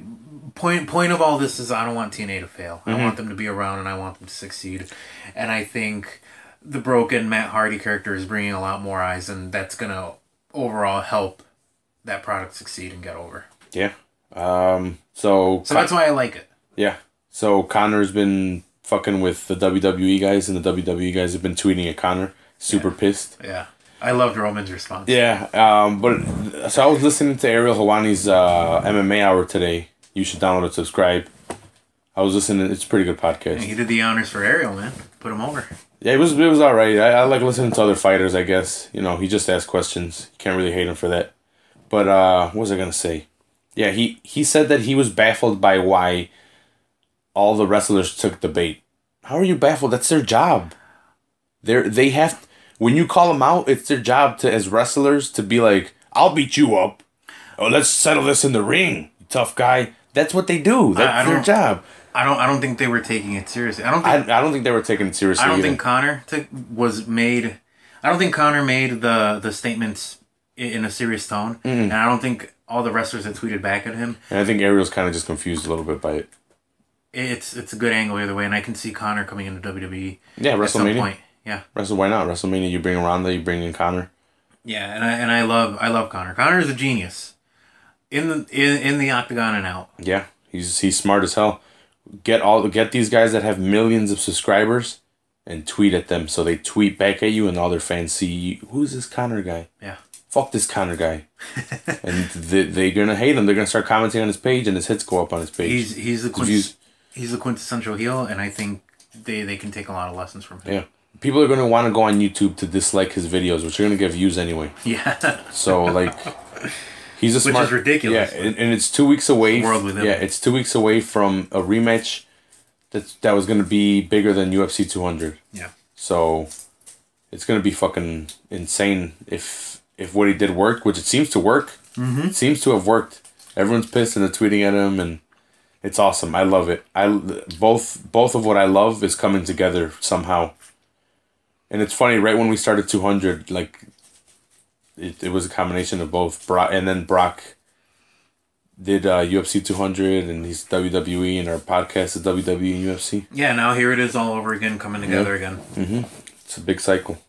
point of all this is I don't want TNA to fail. Mm-hmm. I want them to be around and I want them to succeed. And I think the broken Matt Hardy character is bringing a lot more eyes, and that's going to overall help that product succeed and get over. Yeah. So that's why I like it. Yeah. So Connor's been fucking with the WWE guys, and the WWE guys have been tweeting at Connor. Super pissed. Yeah. I loved Roman's response. Yeah. But so I was listening to Ariel Hawani's MMA Hour today. You should download and subscribe. I was listening. It's a pretty good podcast. And he did the honors for Ariel, man. Put him over. Yeah, it was all right. I like listening to other fighters, I guess. You know, he just asked questions. You can't really hate him for that. But what was I going to say? Yeah, he said that he was baffled by why all the wrestlers took the bait. How are you baffled? That's their job. They have... When you call them out, it's their job to, as wrestlers, to be like, I'll beat you up. Oh, let's settle this in the ring, you tough guy. That's what they do. That's their job. I don't think they were taking it seriously. I don't think they were taking it seriously. I don't think Connor made the statements in a serious tone, and I don't think all the wrestlers had tweeted back at him. And I think Ariel's kind of just confused a little bit by it. It's a good angle either way, and I can see Connor coming into WWE. Yeah, WrestleMania. At some point. Yeah. Why not? WrestleMania, you bring Ronda, you bring in Connor. Yeah, and I love Connor. Connor is a genius. In the octagon and out. Yeah, he's smart as hell. Get these guys that have millions of subscribers and tweet at them, so they tweet back at you and all their fans see, who's this Connor guy? Yeah. Fuck this Connor guy. And they're gonna hate him. They're gonna start commenting on his page, and his hits go up on his page. He's the quintessential heel, and I think they can take a lot of lessons from him. Yeah. People are going to want to go on YouTube to dislike his videos, which are going to get views anyway. Yeah. So, like, he's a smart... Which is ridiculous. Yeah, and it's 2 weeks away... It's the world we live in. It's 2 weeks away from a rematch that was going to be bigger than UFC 200. Yeah. So, it's going to be fucking insane if what he did worked, which it seems to work. Mm-hmm. It seems to have worked. Everyone's pissed and they're tweeting at him, and it's awesome. I love it. Both of what I love is coming together somehow. And it's funny, right when we started 200, like, it was a combination of both. Brock, and then Brock did UFC 200, and he's WWE, and our podcast is WWE and UFC. Yeah, now here it is all over again, coming together again. Mm-hmm. It's a big cycle.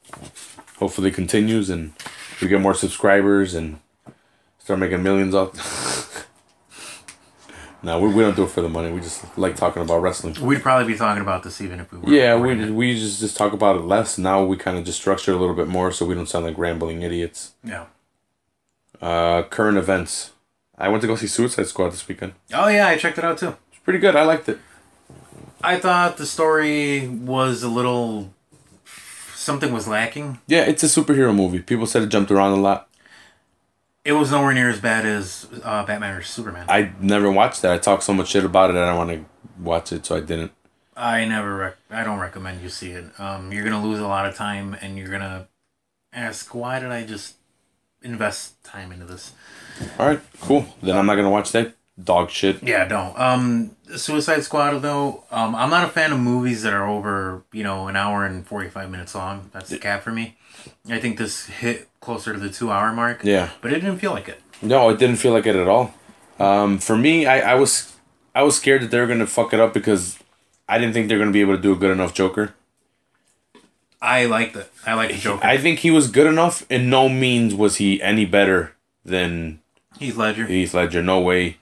Hopefully it continues, and we get more subscribers, and start making millions off. No, we don't do it for the money. We just like talking about wrestling. We'd probably be talking about this even if we were. Yeah, we just talk about it less. Now we kind of just structure it a little bit more so we don't sound like rambling idiots. Yeah. Current events. I went to go see Suicide Squad this weekend. Oh, yeah, I checked it out too. It's pretty good. I liked it. I thought the story was a little... Something was lacking. Yeah, it's a superhero movie. People said it jumped around a lot. It was nowhere near as bad as Batman vs. Superman. I never watched that. I talked so much shit about it, I don't want to watch it, so I didn't. I don't recommend you see it. You're going to lose a lot of time, and you're going to ask, why did I just invest time into this? Alright, cool. Then I'm not going to watch that dog shit. Yeah, don't. Suicide Squad, though, I'm not a fan of movies that are over, an hour and 45 minutes long. That's the cap for me. I think this hit closer to the 2-hour mark. Yeah. But it didn't feel like it. No, it didn't feel like it at all. For me, I was scared that they were going to fuck it up because I didn't think they were going to be able to do a good enough Joker. I liked it. I liked the Joker. I think he was good enough. In no means was he any better than Heath Ledger. No way.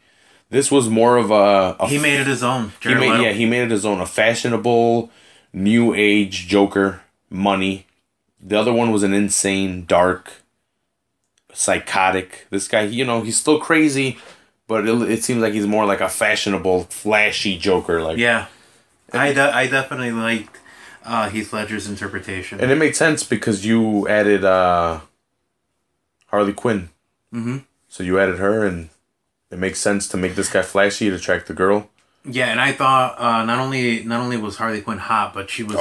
This was more of a he made it his own. He made it his own. A fashionable, new age Joker. Money. The other one was an insane, dark, psychotic. This guy, he's still crazy, but it seems like he's more like a fashionable, flashy Joker. Like, yeah, I definitely liked Heath Ledger's interpretation, and it made sense because you added Harley Quinn. Mm-hmm. So you added her, and it makes sense to make this guy flashy to attract the girl. Yeah, and I thought not only was Harley Quinn hot, but she was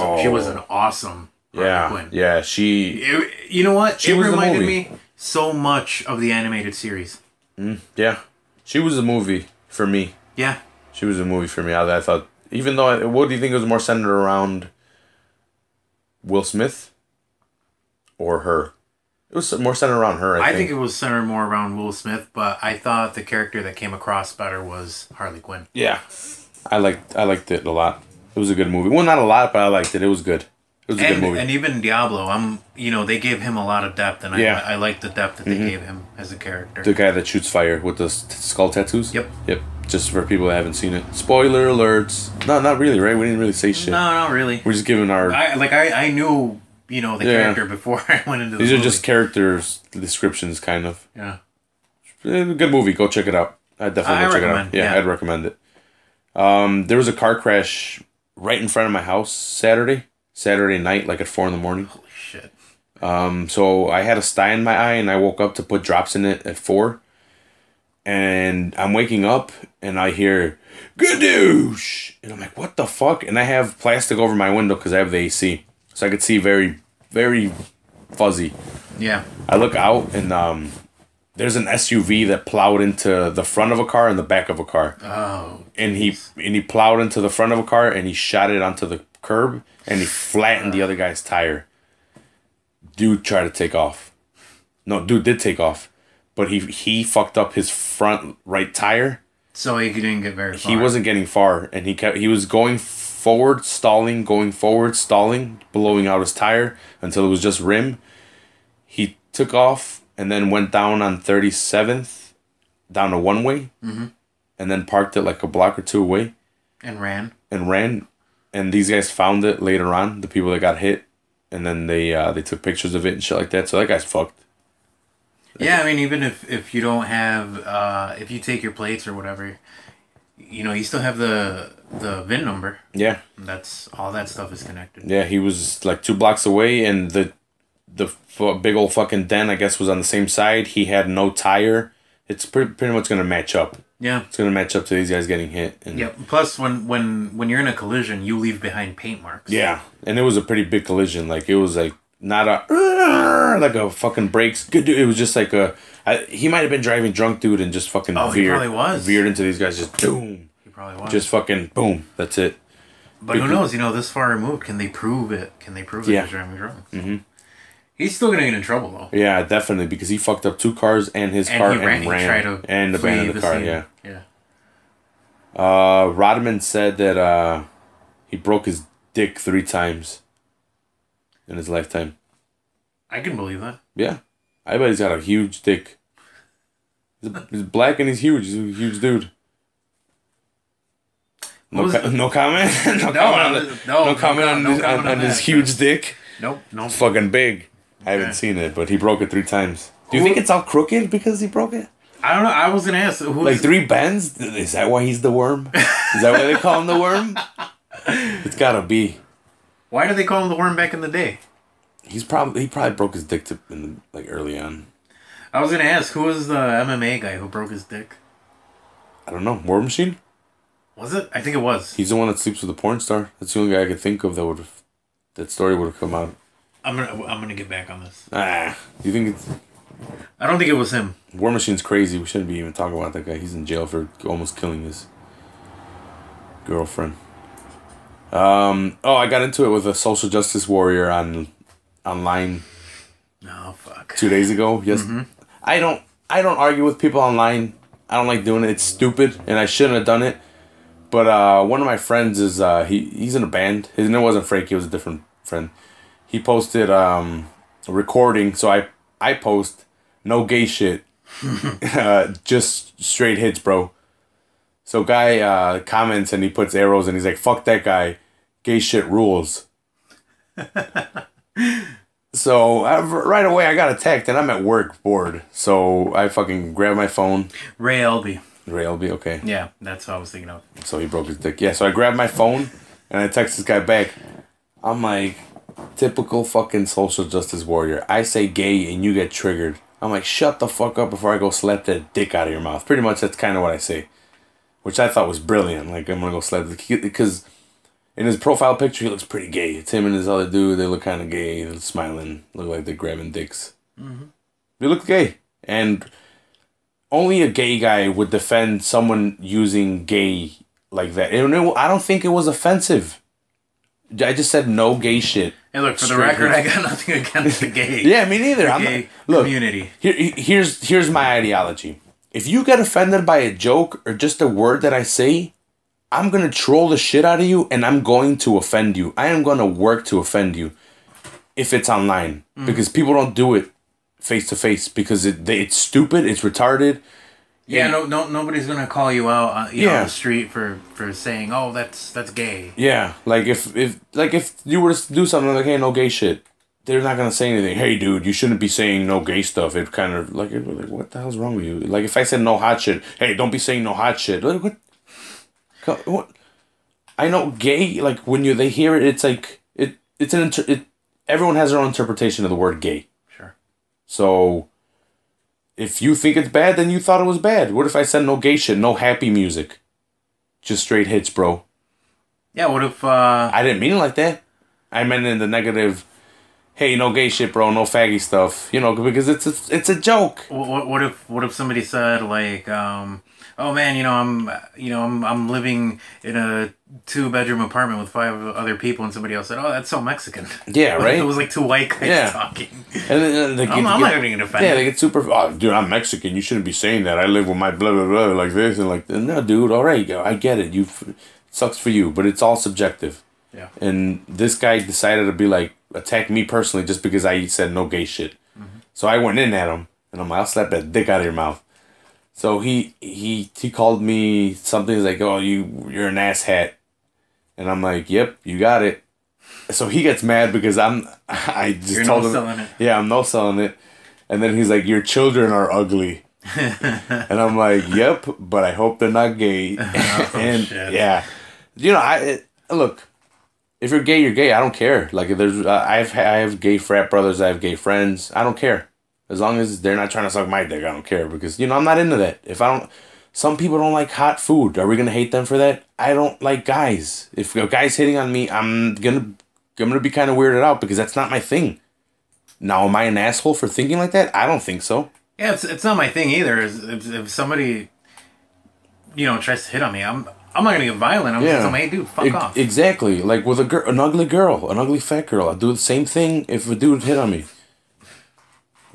an awesome. Quinn. Yeah, you know what? It reminded me so much of the animated series. Yeah, she was a movie for me. Yeah, she was a movie for me. I thought, even though, what do you think it was more centered around? Will Smith, or her? It was more centered around her. I think it was centered more around Will Smith, but I thought the character that came across better was Harley Quinn. Yeah, I liked it a lot. It was a good movie. Well, not a lot, but I liked it. It was good. It was a good movie. And even Diablo, they gave him a lot of depth, and I like the depth that they gave him as a character. The guy that shoots fire with the skull tattoos? Yep. Just for people that haven't seen it. Spoiler alerts. No, not really, right? We didn't really say shit. No, not really. We're just giving our... I knew, the character before I went into These are just characters, descriptions, kind of. Yeah. Good movie. Go check it out. I'd definitely check it out. Yeah, I'd recommend it. There was a car crash right in front of my house Saturday night, like at 4 a.m. Holy shit. So I had a sty in my eye, and I woke up to put drops in it at 4. And I'm waking up, and I hear, "Gadoosh!" And I'm like, what the fuck? And I have plastic over my window because I have the AC. So I could see very, very fuzzy. Yeah. I look out, and there's an SUV that plowed into the front of a car and the back of a car. Oh. And he plowed into the front of a car, and he shot it onto the curb, and he flattened the other guy's tire. Dude tried to take off. No, dude did take off. But he fucked up his front right tire. So he didn't get very far. He wasn't getting far, and he was going forward, stalling, blowing out his tire until it was just rim. He took off and then went down on 37th, down a one-way, and then parked it like a block or two away. And ran. And these guys found it later on, the people that got hit, and then they took pictures of it and shit like that. So that guy's fucked. Yeah, I mean, even if you don't have, if you take your plates or whatever, you still have the VIN number. Yeah. That's all that stuff is connected. Yeah, he was like 2 blocks away, and the big old fucking dent, I guess, was on the same side. He had no tire. It's pretty much going to match up. Yeah. It's going to match up to these guys getting hit. And yeah. Plus, when you're in a collision, you leave behind paint marks. Yeah. And it was a pretty big collision. Like, it was like not a fucking brakes. Good dude. It was just like he might have been driving drunk, dude, and just fucking veered. He probably was. Veered into these guys. Just boom. He probably was. Just fucking boom. That's it. But who knows? This far removed, can they prove it? Can they prove it? He's driving drunk? Mm-hmm. He's still gonna get in trouble though. Yeah, definitely, because he fucked up 2 cars and his car and ran and abandoned the car. scene. Yeah. Yeah. Rodman said that he broke his dick 3 times in his lifetime. I can believe that. Yeah, I bet he's got a huge dick. He's black and he's huge. He's a huge dude. No comment. No comment on his huge dick. Nope. It's fucking big. I haven't seen it, but he broke it 3 times. Do you think it's all crooked because he broke it? I don't know. I was gonna ask. Like 3 bends? Is that why he's the worm? Is that why they call him the worm? It's gotta be. Why did they call him the worm back in the day? He probably broke his dick early on. I was gonna ask, who was the MMA guy who broke his dick? I don't know. War Machine? Was it? I think it was. He's the one that sleeps with a porn star. That's the only guy I could think of that story would have come out. I'm gonna get back on this. You think it's... I don't think it was him. War Machine's crazy. We shouldn't be even talking about that guy. He's in jail for almost killing his girlfriend. I got into it with a social justice warrior online. Oh fuck. 2 days ago. Yes. Mm-hmm. I don't argue with people online. I don't like doing it. It's stupid, and I shouldn't have done it. But one of my friends is he's in a band. His name wasn't Frankie. It was a different friend. He posted a recording. So I post no gay shit, just straight hits, bro. So guy comments and he puts arrows and he's like, "Fuck that guy, gay shit rules." So right away I got attacked and I'm at work bored. So I fucking grabbed my phone. Ray Elby, okay. Yeah, that's what I was thinking of. So he broke his dick. Yeah, so I grabbed my phone and I text this guy back. I'm like, typical fucking social justice warrior. I say gay and you get triggered. I'm like, shut the fuck up before I go slap that dick out of your mouth. Pretty much that's kind of what I say. Which I thought was brilliant. Like, I'm gonna go slap the kid. Because in his profile picture, he looks pretty gay. It's him and his other dude. They look kind of gay. They're smiling. Look like they're grabbing dicks. Mm-hmm. They look gay. And only a gay guy would defend someone using gay like that. And I don't think it was offensive. I just said no gay shit. Hey, look, for the record, I got nothing against the gay. Yeah, me neither. The gay community. Here's my ideology. If you get offended by a joke or just a word that I say, I'm going to troll the shit out of you and I'm going to offend you. I am going to work to offend you if it's online. Because people don't do it face to face because it's stupid, it's retarded. Yeah, nobody's going to call you out on the street for saying, "Oh, that's gay." Yeah, like if you were to do something like, "Hey, no gay shit." They're not going to say anything. "Hey, dude, you shouldn't be saying no gay stuff." It kind of like what the hell's wrong with you? Like if I said no hot shit, "Hey, don't be saying no hot shit." Like what? I know gay, like when they hear it, it's like everyone has their own interpretation of the word gay. Sure. So if you think it's bad, then you thought it was bad. What if I said no gay shit, no happy music? Just straight hits, bro. Yeah, what if I didn't mean it like that. I meant in the negative. Hey, no gay shit, bro. No faggy stuff. You know, because it's a joke. What if somebody said like, "Oh man, I'm living in a 2-bedroom apartment with 5 other people," and somebody else said, "Oh, that's so Mexican." Yeah, right. It was like 2 white guys talking. And I'm not going to defend. Yeah, they get super. "Oh, dude, I'm Mexican. You shouldn't be saying that. I live with my blah blah blah like this and like." No, dude. All right, I get it. It sucks for you, but it's all subjective. Yeah. And this guy decided to be like attack me personally just because I said no gay shit. Mm-hmm. So I went in at him and I'm like, "I'll slap that dick out of your mouth." So he called me something. He's like, "Oh, you're an ass hat," and I'm like, "Yep, you got it." So he gets mad because I just told him, selling it. Yeah, I'm no selling it. And then he's like, "Your children are ugly," and I'm like, "Yep, but I hope they're not gay." And shit. Yeah, look. If you're gay, you're gay. I don't care. Like I have gay frat brothers. I have gay friends. I don't care. As long as they're not trying to suck my dick, I don't care. Because, I'm not into that. Some people don't like hot food. Are we going to hate them for that? I don't like guys. If a guy's hitting on me, I'm gonna be kind of weirded out because that's not my thing. Now, am I an asshole for thinking like that? I don't think so. Yeah, it's not my thing either. If somebody, tries to hit on me, I'm not going to get violent. I'm just like, "Hey, dude, fuck off." Exactly. Like with an ugly girl, an ugly fat girl. I'd do the same thing if a dude hit on me.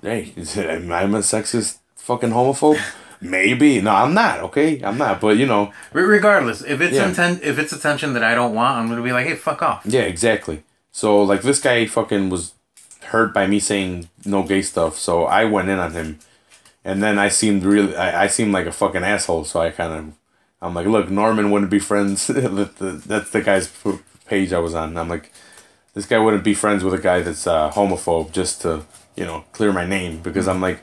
Hey, am I a sexist fucking homophobe? Maybe. No, I'm not. Okay, I'm not. But you know, regardless, if it's if it's attention that I don't want, I'm gonna be like, hey, fuck off. Yeah, exactly. So like this guy fucking was hurt by me saying no gay stuff, so I went in on him, and then I seemed I seemed like a fucking asshole. So I'm like, look, Norman wouldn't be friends. That's the guy's page I was on. I'm like, this guy wouldn't be friends with a guy that's homophobe just to clear my name, because I'm like,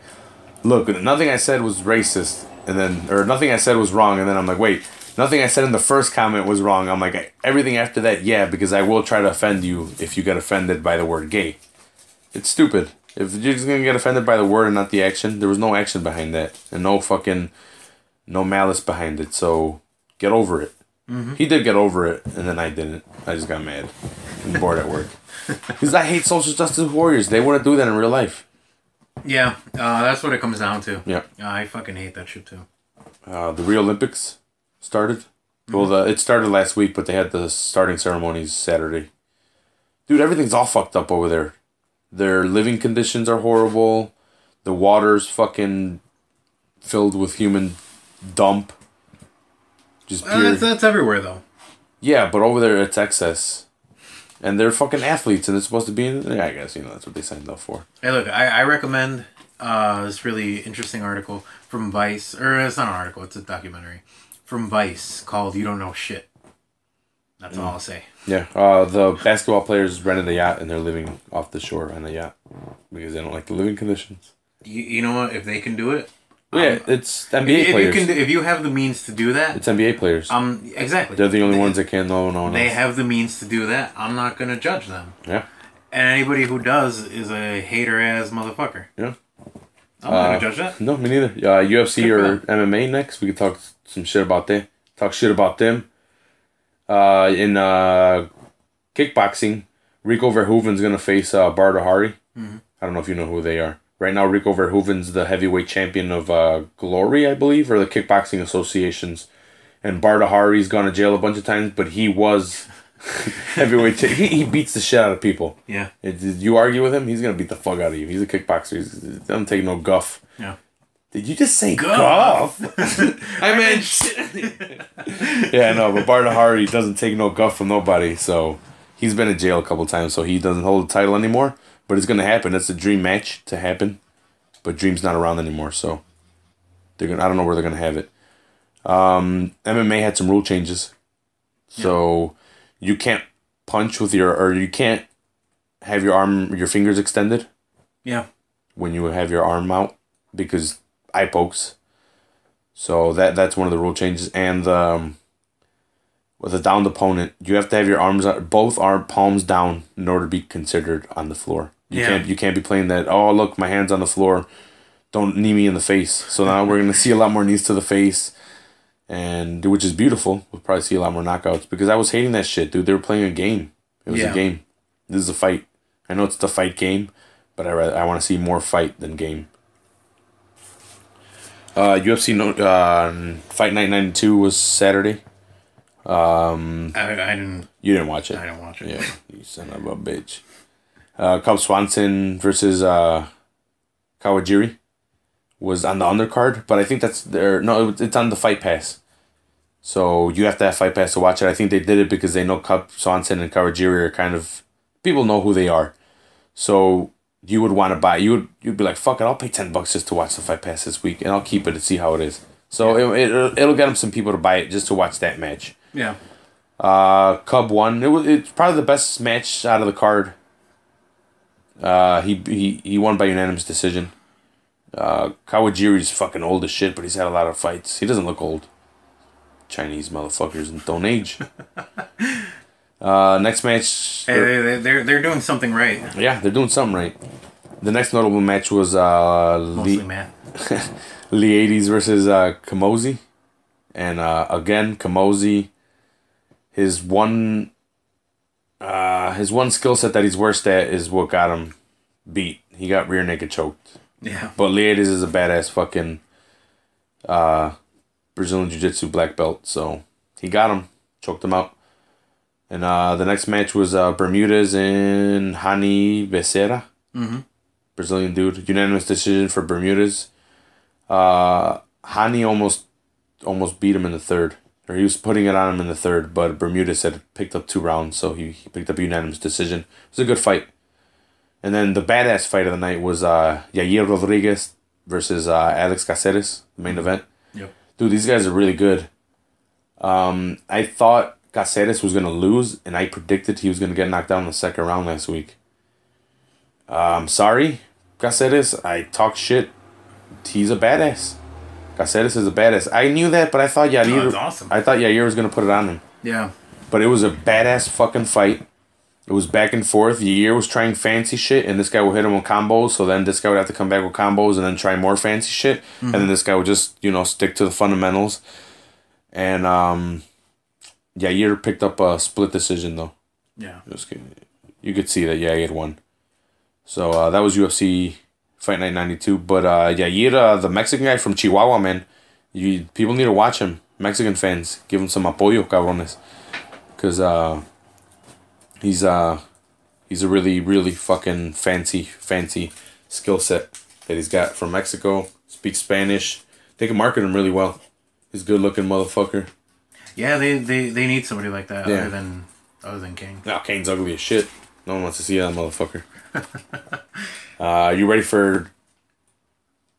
look, nothing I said was racist, or nothing I said was wrong, and then I'm like, wait, nothing I said in the first comment was wrong. I'm like, everything after that, yeah, because I will try to offend you if you get offended by the word gay. It's stupid. If you're just gonna get offended by the word and not the action, there was no action behind that, and no malice behind it, so get over it. Mm-hmm. He did get over it, and then I didn't. I just got mad and bored at work. Because I hate social justice warriors. They wouldn't do that in real life. Yeah, that's what it comes down to. Yeah. I fucking hate that shit too. The Rio Olympics started. Mm-hmm. Well, it started last week, but they had the starting ceremonies Saturday. Dude, everything's all fucked up over there. Their living conditions are horrible. The water's fucking filled with human dump. Just pure. That's everywhere, though. Yeah, but over there it's excess. And they're fucking athletes, and it's supposed to be I guess, that's what they signed up for. Hey, look, I recommend this really interesting article from Vice. Or it's not an article, it's a documentary. From Vice called You Don't Know Shit. That's all I'll say. Yeah, the basketball players rented a yacht, and they're living off the shore on a yacht. Because they don't like the living conditions. You know what? If they can do it... yeah, it's NBA players. If you have the means to do that... It's NBA players. Exactly. They're the only ones that can, no one else. They have the means to do that. I'm not going to judge them. Yeah. And anybody who does is a hater-ass motherfucker. Yeah. I'm not going to judge that. No, me neither. UFC or MMA next. We could talk some shit about that. Talk shit about them. In kickboxing, Rico Verhoeven's going to face Barda Hari. Mm-hmm. I don't know if you know who they are. Right now, Rico Verhoeven's the heavyweight champion of Glory, I believe, or the kickboxing associations. And Barda Hari's gone to jail a bunch of times, but he was heavyweight. He beats the shit out of people. Yeah. You argue with him, he's going to beat the fuck out of you. He's a kickboxer. He doesn't take no guff. Yeah. Did you just say guff? I meant shit. Yeah, no, but Barda Hari doesn't take no guff from nobody, so he's been in jail a couple times, so he doesn't hold the title anymore. But it's going to happen. It's a dream match to happen. But Dream's not around anymore, so I don't know where they're going to have it. MMA had some rule changes. So you can't punch with you can't have your fingers extended. Yeah. When you have your arm out, because eye pokes. So that's one of the rule changes. And with a downed opponent, you have to have your arms both arm palms down in order to be considered on the floor. You can't be playing that, oh look, my hand's on the floor, don't knee me in the face. So now we're gonna see a lot more knees to the face, and which is beautiful. We'll probably see a lot more knockouts, because I was hating that shit, dude. They were playing a game. It was a game. This is a fight. I know it's the fight game, but I want to see more fight than game. UFC Fight Night 92 was Saturday. I didn't. You didn't watch it. I didn't watch it. Yeah, you son of a bitch. Cub Swanson versus Kawajiri was on the undercard, but I think it's on the Fight Pass. So you have to have Fight Pass to watch it. I think they did it because they know Cub Swanson and Kawajiri are kind of, people know who they are. So you would want to buy, you'd be like, fuck it, I'll pay $10 just to watch the Fight Pass this week, and I'll keep it and see how it is. So it'll get them some people to buy it just to watch that match. Yeah. Cub won. It's probably the best match out of the card. He won by unanimous decision. Kawajiri's fucking old as shit, but he's had a lot of fights. He doesn't look old. Chinese motherfuckers don't age. Next match. Hey, they're doing something right. Yeah, they're doing something right. The next notable match was mostly Matt. Liades versus Kamosi, and again Kamosi, his one skill set that he's worst at is what got him beat. He got rear naked choked. Yeah. But Liades is a badass fucking Brazilian Jiu-Jitsu black belt, so he got him, choked him out. And the next match was Bermudez and Hani Becerra. Mm-hmm. Brazilian dude. Unanimous decision for Bermudez. Hani almost beat him in the third. Or he was putting it on him in the third, but Bermudez had picked up 2 rounds, so he picked up a unanimous decision. It was a good fight. And then the badass fight of the night was Yair Rodriguez versus Alex Caceres, the main event. Yep. Dude, these guys are really good. I thought Caceres was going to lose, and I predicted he was going to get knocked down in the second round last week. Sorry, Caceres. I talk shit. He's a badass. Caceres is a badass. I knew that, but I thought Yair... that's awesome. I thought Yair was going to put it on him. Yeah. But it was a badass fucking fight. It was back and forth. Yair was trying fancy shit, and this guy would hit him with combos, so then this guy would have to come back with combos and then try more fancy shit. Mm-hmm. And then this guy would just, stick to the fundamentals. And Yair picked up a split decision, though. Yeah. You could see that Yair won. So that was UFC Fight Night 92. But Yair, the Mexican guy from Chihuahua, man, people need to watch him. Mexican fans, give him some apoyo, cabrones. Because he's a really, really fucking fancy skill set that he's got from Mexico. Speaks Spanish. They can market him really well. He's a good looking motherfucker. Yeah, they need somebody like that other than Kane. No, Kane's ugly as shit. No one wants to see that motherfucker. You ready for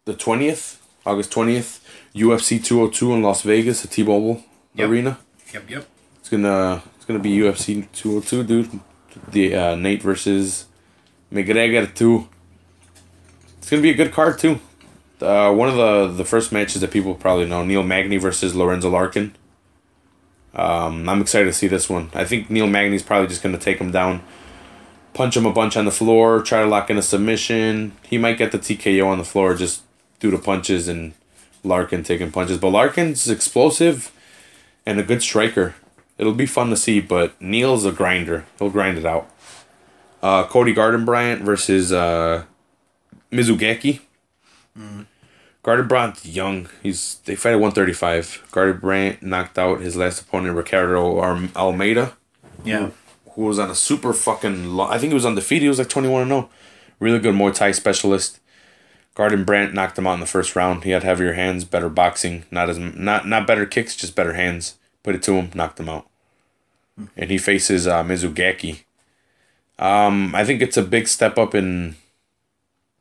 the 20th? August 20th? UFC 202 in Las Vegas at T-Mobile Arena. Yep. It's gonna be UFC 202, dude. The Nate versus McGregor 2. It's gonna be a good card too. One of the first matches that people probably know, Neil Magny versus Lorenzo Larkin. I'm excited to see this one. I think Neil Magny's probably just gonna take him down, punch him a bunch on the floor, try to lock in a submission. He might get the TKO on the floor just due to punches and Larkin taking punches. But Larkin's explosive and a good striker. It'll be fun to see, but Neil's a grinder. He'll grind it out. Cody Garbrandt versus Mizugaki. Mm. Garbrandt young. They fight at 135. Garbrandt knocked out his last opponent, Ricardo Almeida. Yeah. Who was on a super fucking I think he was undefeated. He was like 21-0. Really good Muay Thai specialist. Garbrandt knocked him out in the first round. He had heavier hands, better boxing, not better kicks, just better hands. Put it to him, knocked him out. And he faces Mizugaki. I think it's a big step up in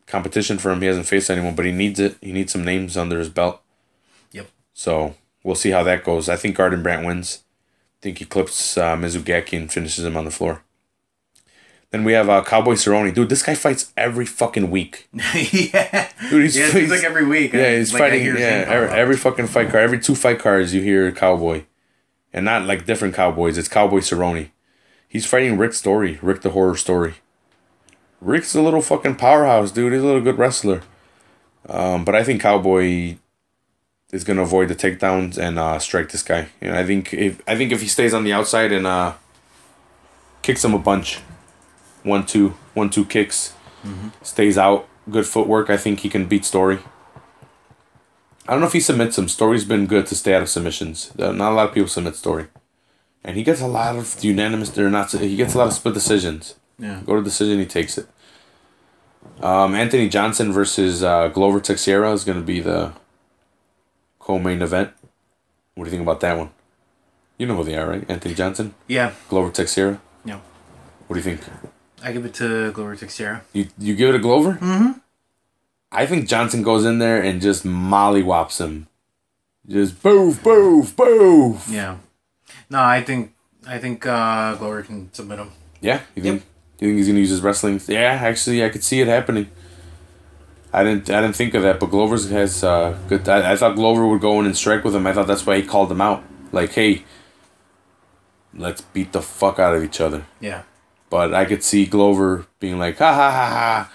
competition for him. He hasn't faced anyone, but he needs it. He needs some names under his belt. Yep. So we'll see how that goes. I think Garbrandt wins. I think he clips Mizugaki and finishes him on the floor. Then we have Cowboy Cerrone. Dude, this guy fights every fucking week. Yeah. Dude, he's like every week. Yeah, he's fighting. Every fucking fight card. Every 2 fight cards you hear Cowboy. And not like different cowboys. It's Cowboy Cerrone. He's fighting Rick Story. Rick the Horror Story. Rick's a little fucking powerhouse, dude. He's a little good wrestler. But I think Cowboy is gonna avoid the takedowns and strike this guy. And I think if he stays on the outside and kicks him a bunch, 1-2 kicks, stays out, good footwork, I think he can beat Story. I don't know if he submits him. Story's been good to stay out of submissions. Not a lot of people submit Story. And he gets a lot of unanimous... He gets a lot of split decisions. Yeah. Go to decision, he takes it. Anthony Johnson versus Glover Teixeira is going to be the co-main event. What do you think about that one? You know who they are, right? Anthony Johnson? Yeah. Glover Teixeira? Yeah. What do you think? I give it to Glover Teixeira. You give it to Glover? Mm-hmm. I think Johnson goes in there and just mollywops him. Just boof, boof, boof. Yeah. No, I think Glover can submit him. Yeah? You think he's gonna use his wrestling? Yeah, actually I could see it happening. I didn't think of that, but Glover has good. I thought Glover would go in and strike with him. I thought that's why he called him out. Like, hey, let's beat the fuck out of each other. Yeah. But I could see Glover being like, ha ha ha ha,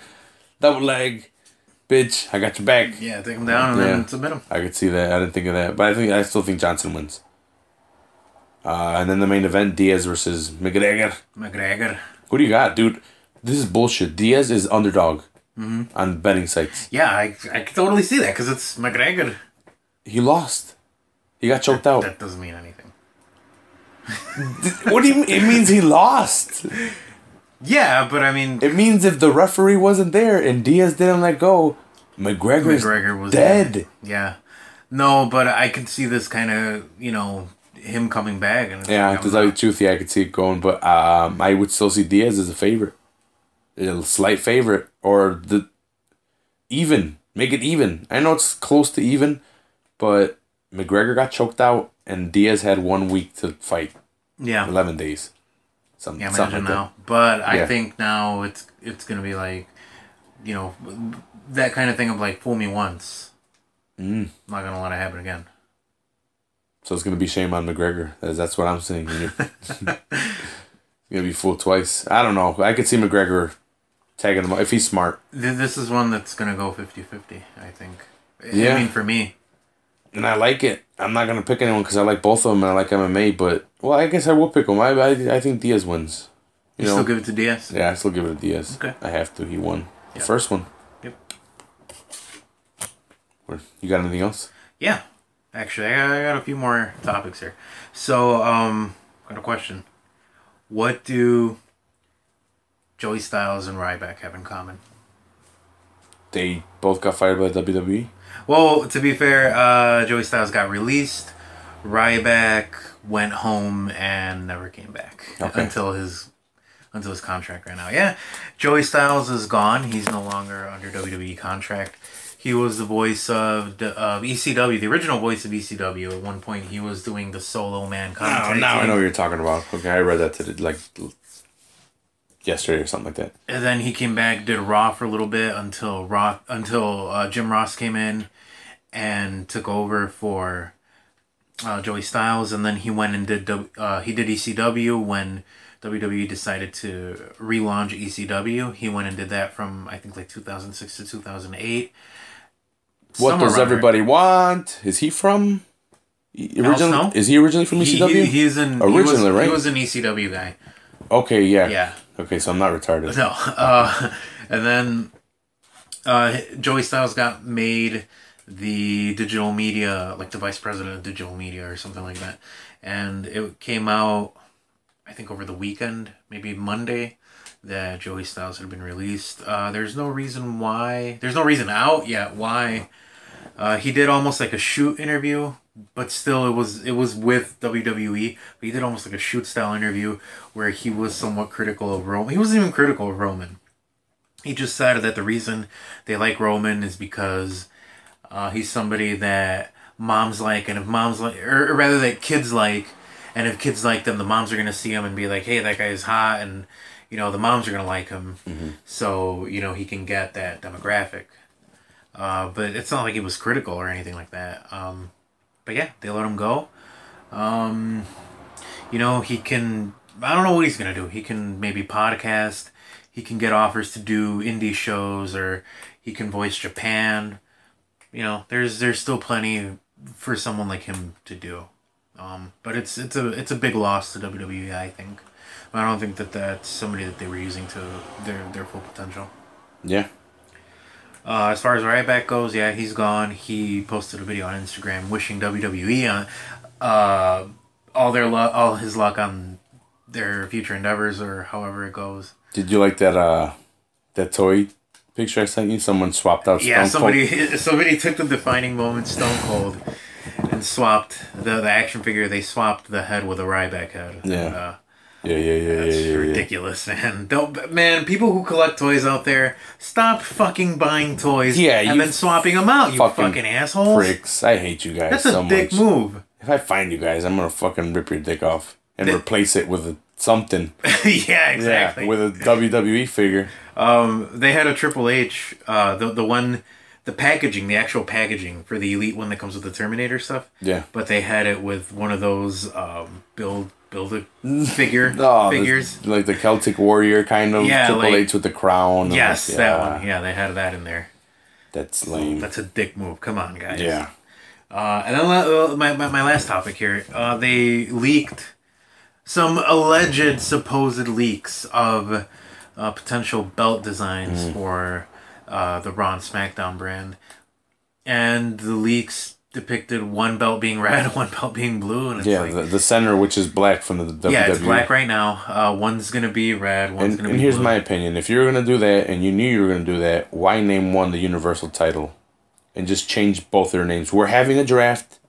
double leg. Bitch, I got your back. Yeah, take him down and then submit him. I could see that. I didn't think of that. But I still think Johnson wins. And then the main event, Diaz versus McGregor. Who do you got, dude? This is bullshit. Diaz is underdog on betting sites. Yeah, I can totally see that because it's McGregor. He lost. He got choked out. That doesn't mean anything. What do you mean? It means he lost. Yeah, but I mean... It means if the referee wasn't there and Diaz didn't let go, McGregor was dead. Yeah. No, but I could see this kind of, him coming back. And yeah, to tell you the truth, I could see it going. But I would still see Diaz as a favorite. A slight favorite. Or even. Make it even. I know it's close to even, but McGregor got choked out and Diaz had 1 week to fight. Yeah. 11 days. Something imagine like now. that. But I think now it's going to be like, that kind of thing of like, fool me once. I'm not going to let it happen again. So it's going to be shame on McGregor. That's what I'm saying. You're going to be fooled twice. I don't know. I could see McGregor tagging him if he's smart. This is one that's going to go 50-50, I think. Yeah. I mean, for me. And I like it. I'm not going to pick anyone because I like both of them and I like MMA. But, well, I guess I will pick them. I think Diaz wins. You still give it to Diaz? Yeah, I still give it to Diaz. Okay. I have to. He won. The first one. Yep. You got anything else? Yeah. Actually, I got a few more topics here. So, got a question. What do Joey Styles and Ryback have in common? They both got fired by WWE? Well, to be fair, Joey Styles got released. Ryback went home and never came back until his contract ran out. Yeah, Joey Styles is gone. He's no longer under WWE contract. He was the voice of ECW, the original voice of ECW. At one point, he was doing the solo man commentary. Now I know what you're talking about. Okay, I read that yesterday or something like that. And then he came back, did Raw for a little bit until Jim Ross came in and took over for Joey Styles, and then he went and did ECW when WWE decided to relaunch ECW. He went and did that from I think like 2006 to 2008. What does everybody want? Is he from originally? Is he originally from ECW? He's right? He was an ECW guy. Okay, yeah. Yeah. Okay, so I'm not retarded. No. And then Joey Styles got made the digital media, like the vice president of digital media or something like that. And it came out, I think over the weekend, maybe Monday, that Joey Styles had been released. There's no reason out yet why. He did almost like a shoot interview, but still it was with WWE. But he did almost like a shoot style interview where he was somewhat critical of Roman. He wasn't even critical of Roman. He just said that the reason they like Roman is because he's somebody that moms like, and if moms like, or rather that kids like, and if kids like them, the moms are gonna see him and be like, hey, that guy is hot, and the moms are gonna like him, so he can get that demographic. But it's not like he was critical or anything like that. But yeah, they let him go. He can. I don't know what he's gonna do. He can maybe podcast. He can get offers to do indie shows, or he can voice Japan. There's still plenty for someone like him to do. But it's a big loss to WWE, I think. I don't think that's somebody that they were using to their full potential. Yeah. As far as Ryback goes, yeah, he's gone. He posted a video on Instagram wishing WWE all his luck on their future endeavors, or however it goes. Did you like that toy picture I sent you? Someone swapped out Stone Cold. Somebody took the defining moment Stone Cold and swapped the action figure. They swapped the head with a Ryback head. Yeah. That's ridiculous, man. People who collect toys out there, stop fucking buying toys and then swapping them out, you fucking assholes. Pricks. I hate you guys That's so much. That's a dick move. If I find you guys, I'm gonna fucking rip your dick off and replace it with something. Yeah, exactly. Yeah, with a WWE figure. They had a Triple H, the packaging, the actual packaging for the Elite one that comes with the Terminator stuff. Yeah. But they had it with one of those build a figures. Like the Celtic Warrior kind of Triple H with the crown. Yes, that one. Yeah, they had that in there. That's lame. That's a dick move. Come on, guys. Yeah. And then my last topic here. They leaked some alleged supposed leaks of potential belt designs for the Raw and SmackDown brand. And the leaks depicted one belt being red, one belt being blue, and it's like the center, which is black from the WWE. Yeah, it's black right now. One's gonna be red, one's gonna be blue. And here's my opinion: if you're gonna do that, and you knew you were gonna do that, why name one the Universal title, and just change both their names? We're having a draft.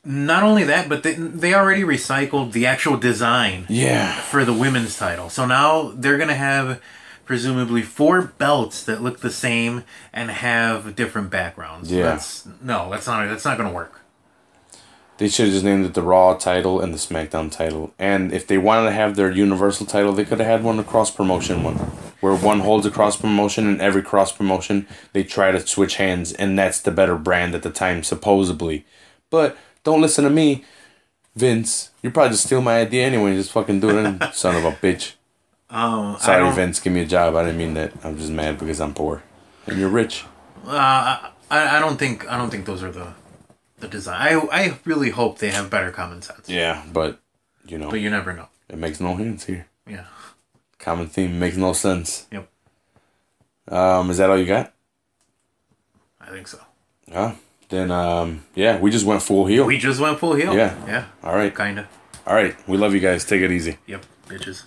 Not only that, but they already recycled the actual design. Yeah. For the women's title, so now they're gonna have presumably 4 belts that look the same and have different backgrounds. Yeah. That's not gonna work. They should have just named it the Raw title and the Smackdown title. And if they wanted to have their Universal title, they could have had one, a cross-promotion one. Where one holds a cross-promotion, and every cross-promotion, they try to switch hands. And that's the better brand at the time, supposedly. But don't listen to me, Vince. You're probably just stealing my idea anyway. Just fucking do it, son of a bitch. Sorry, Vince, give me a job. I didn't mean that. I'm just mad because I'm poor. And you're rich. I don't think those are the design. I really hope they have better common sense. Yeah, but you know. But you never know. It makes no sense here. Yeah. Common theme makes no sense. Yep. Is that all you got? I think so. Then yeah, we just went full heel. Yeah. Yeah. All right. Kinda. All right. We love you guys. Take it easy. Yep. Bitches.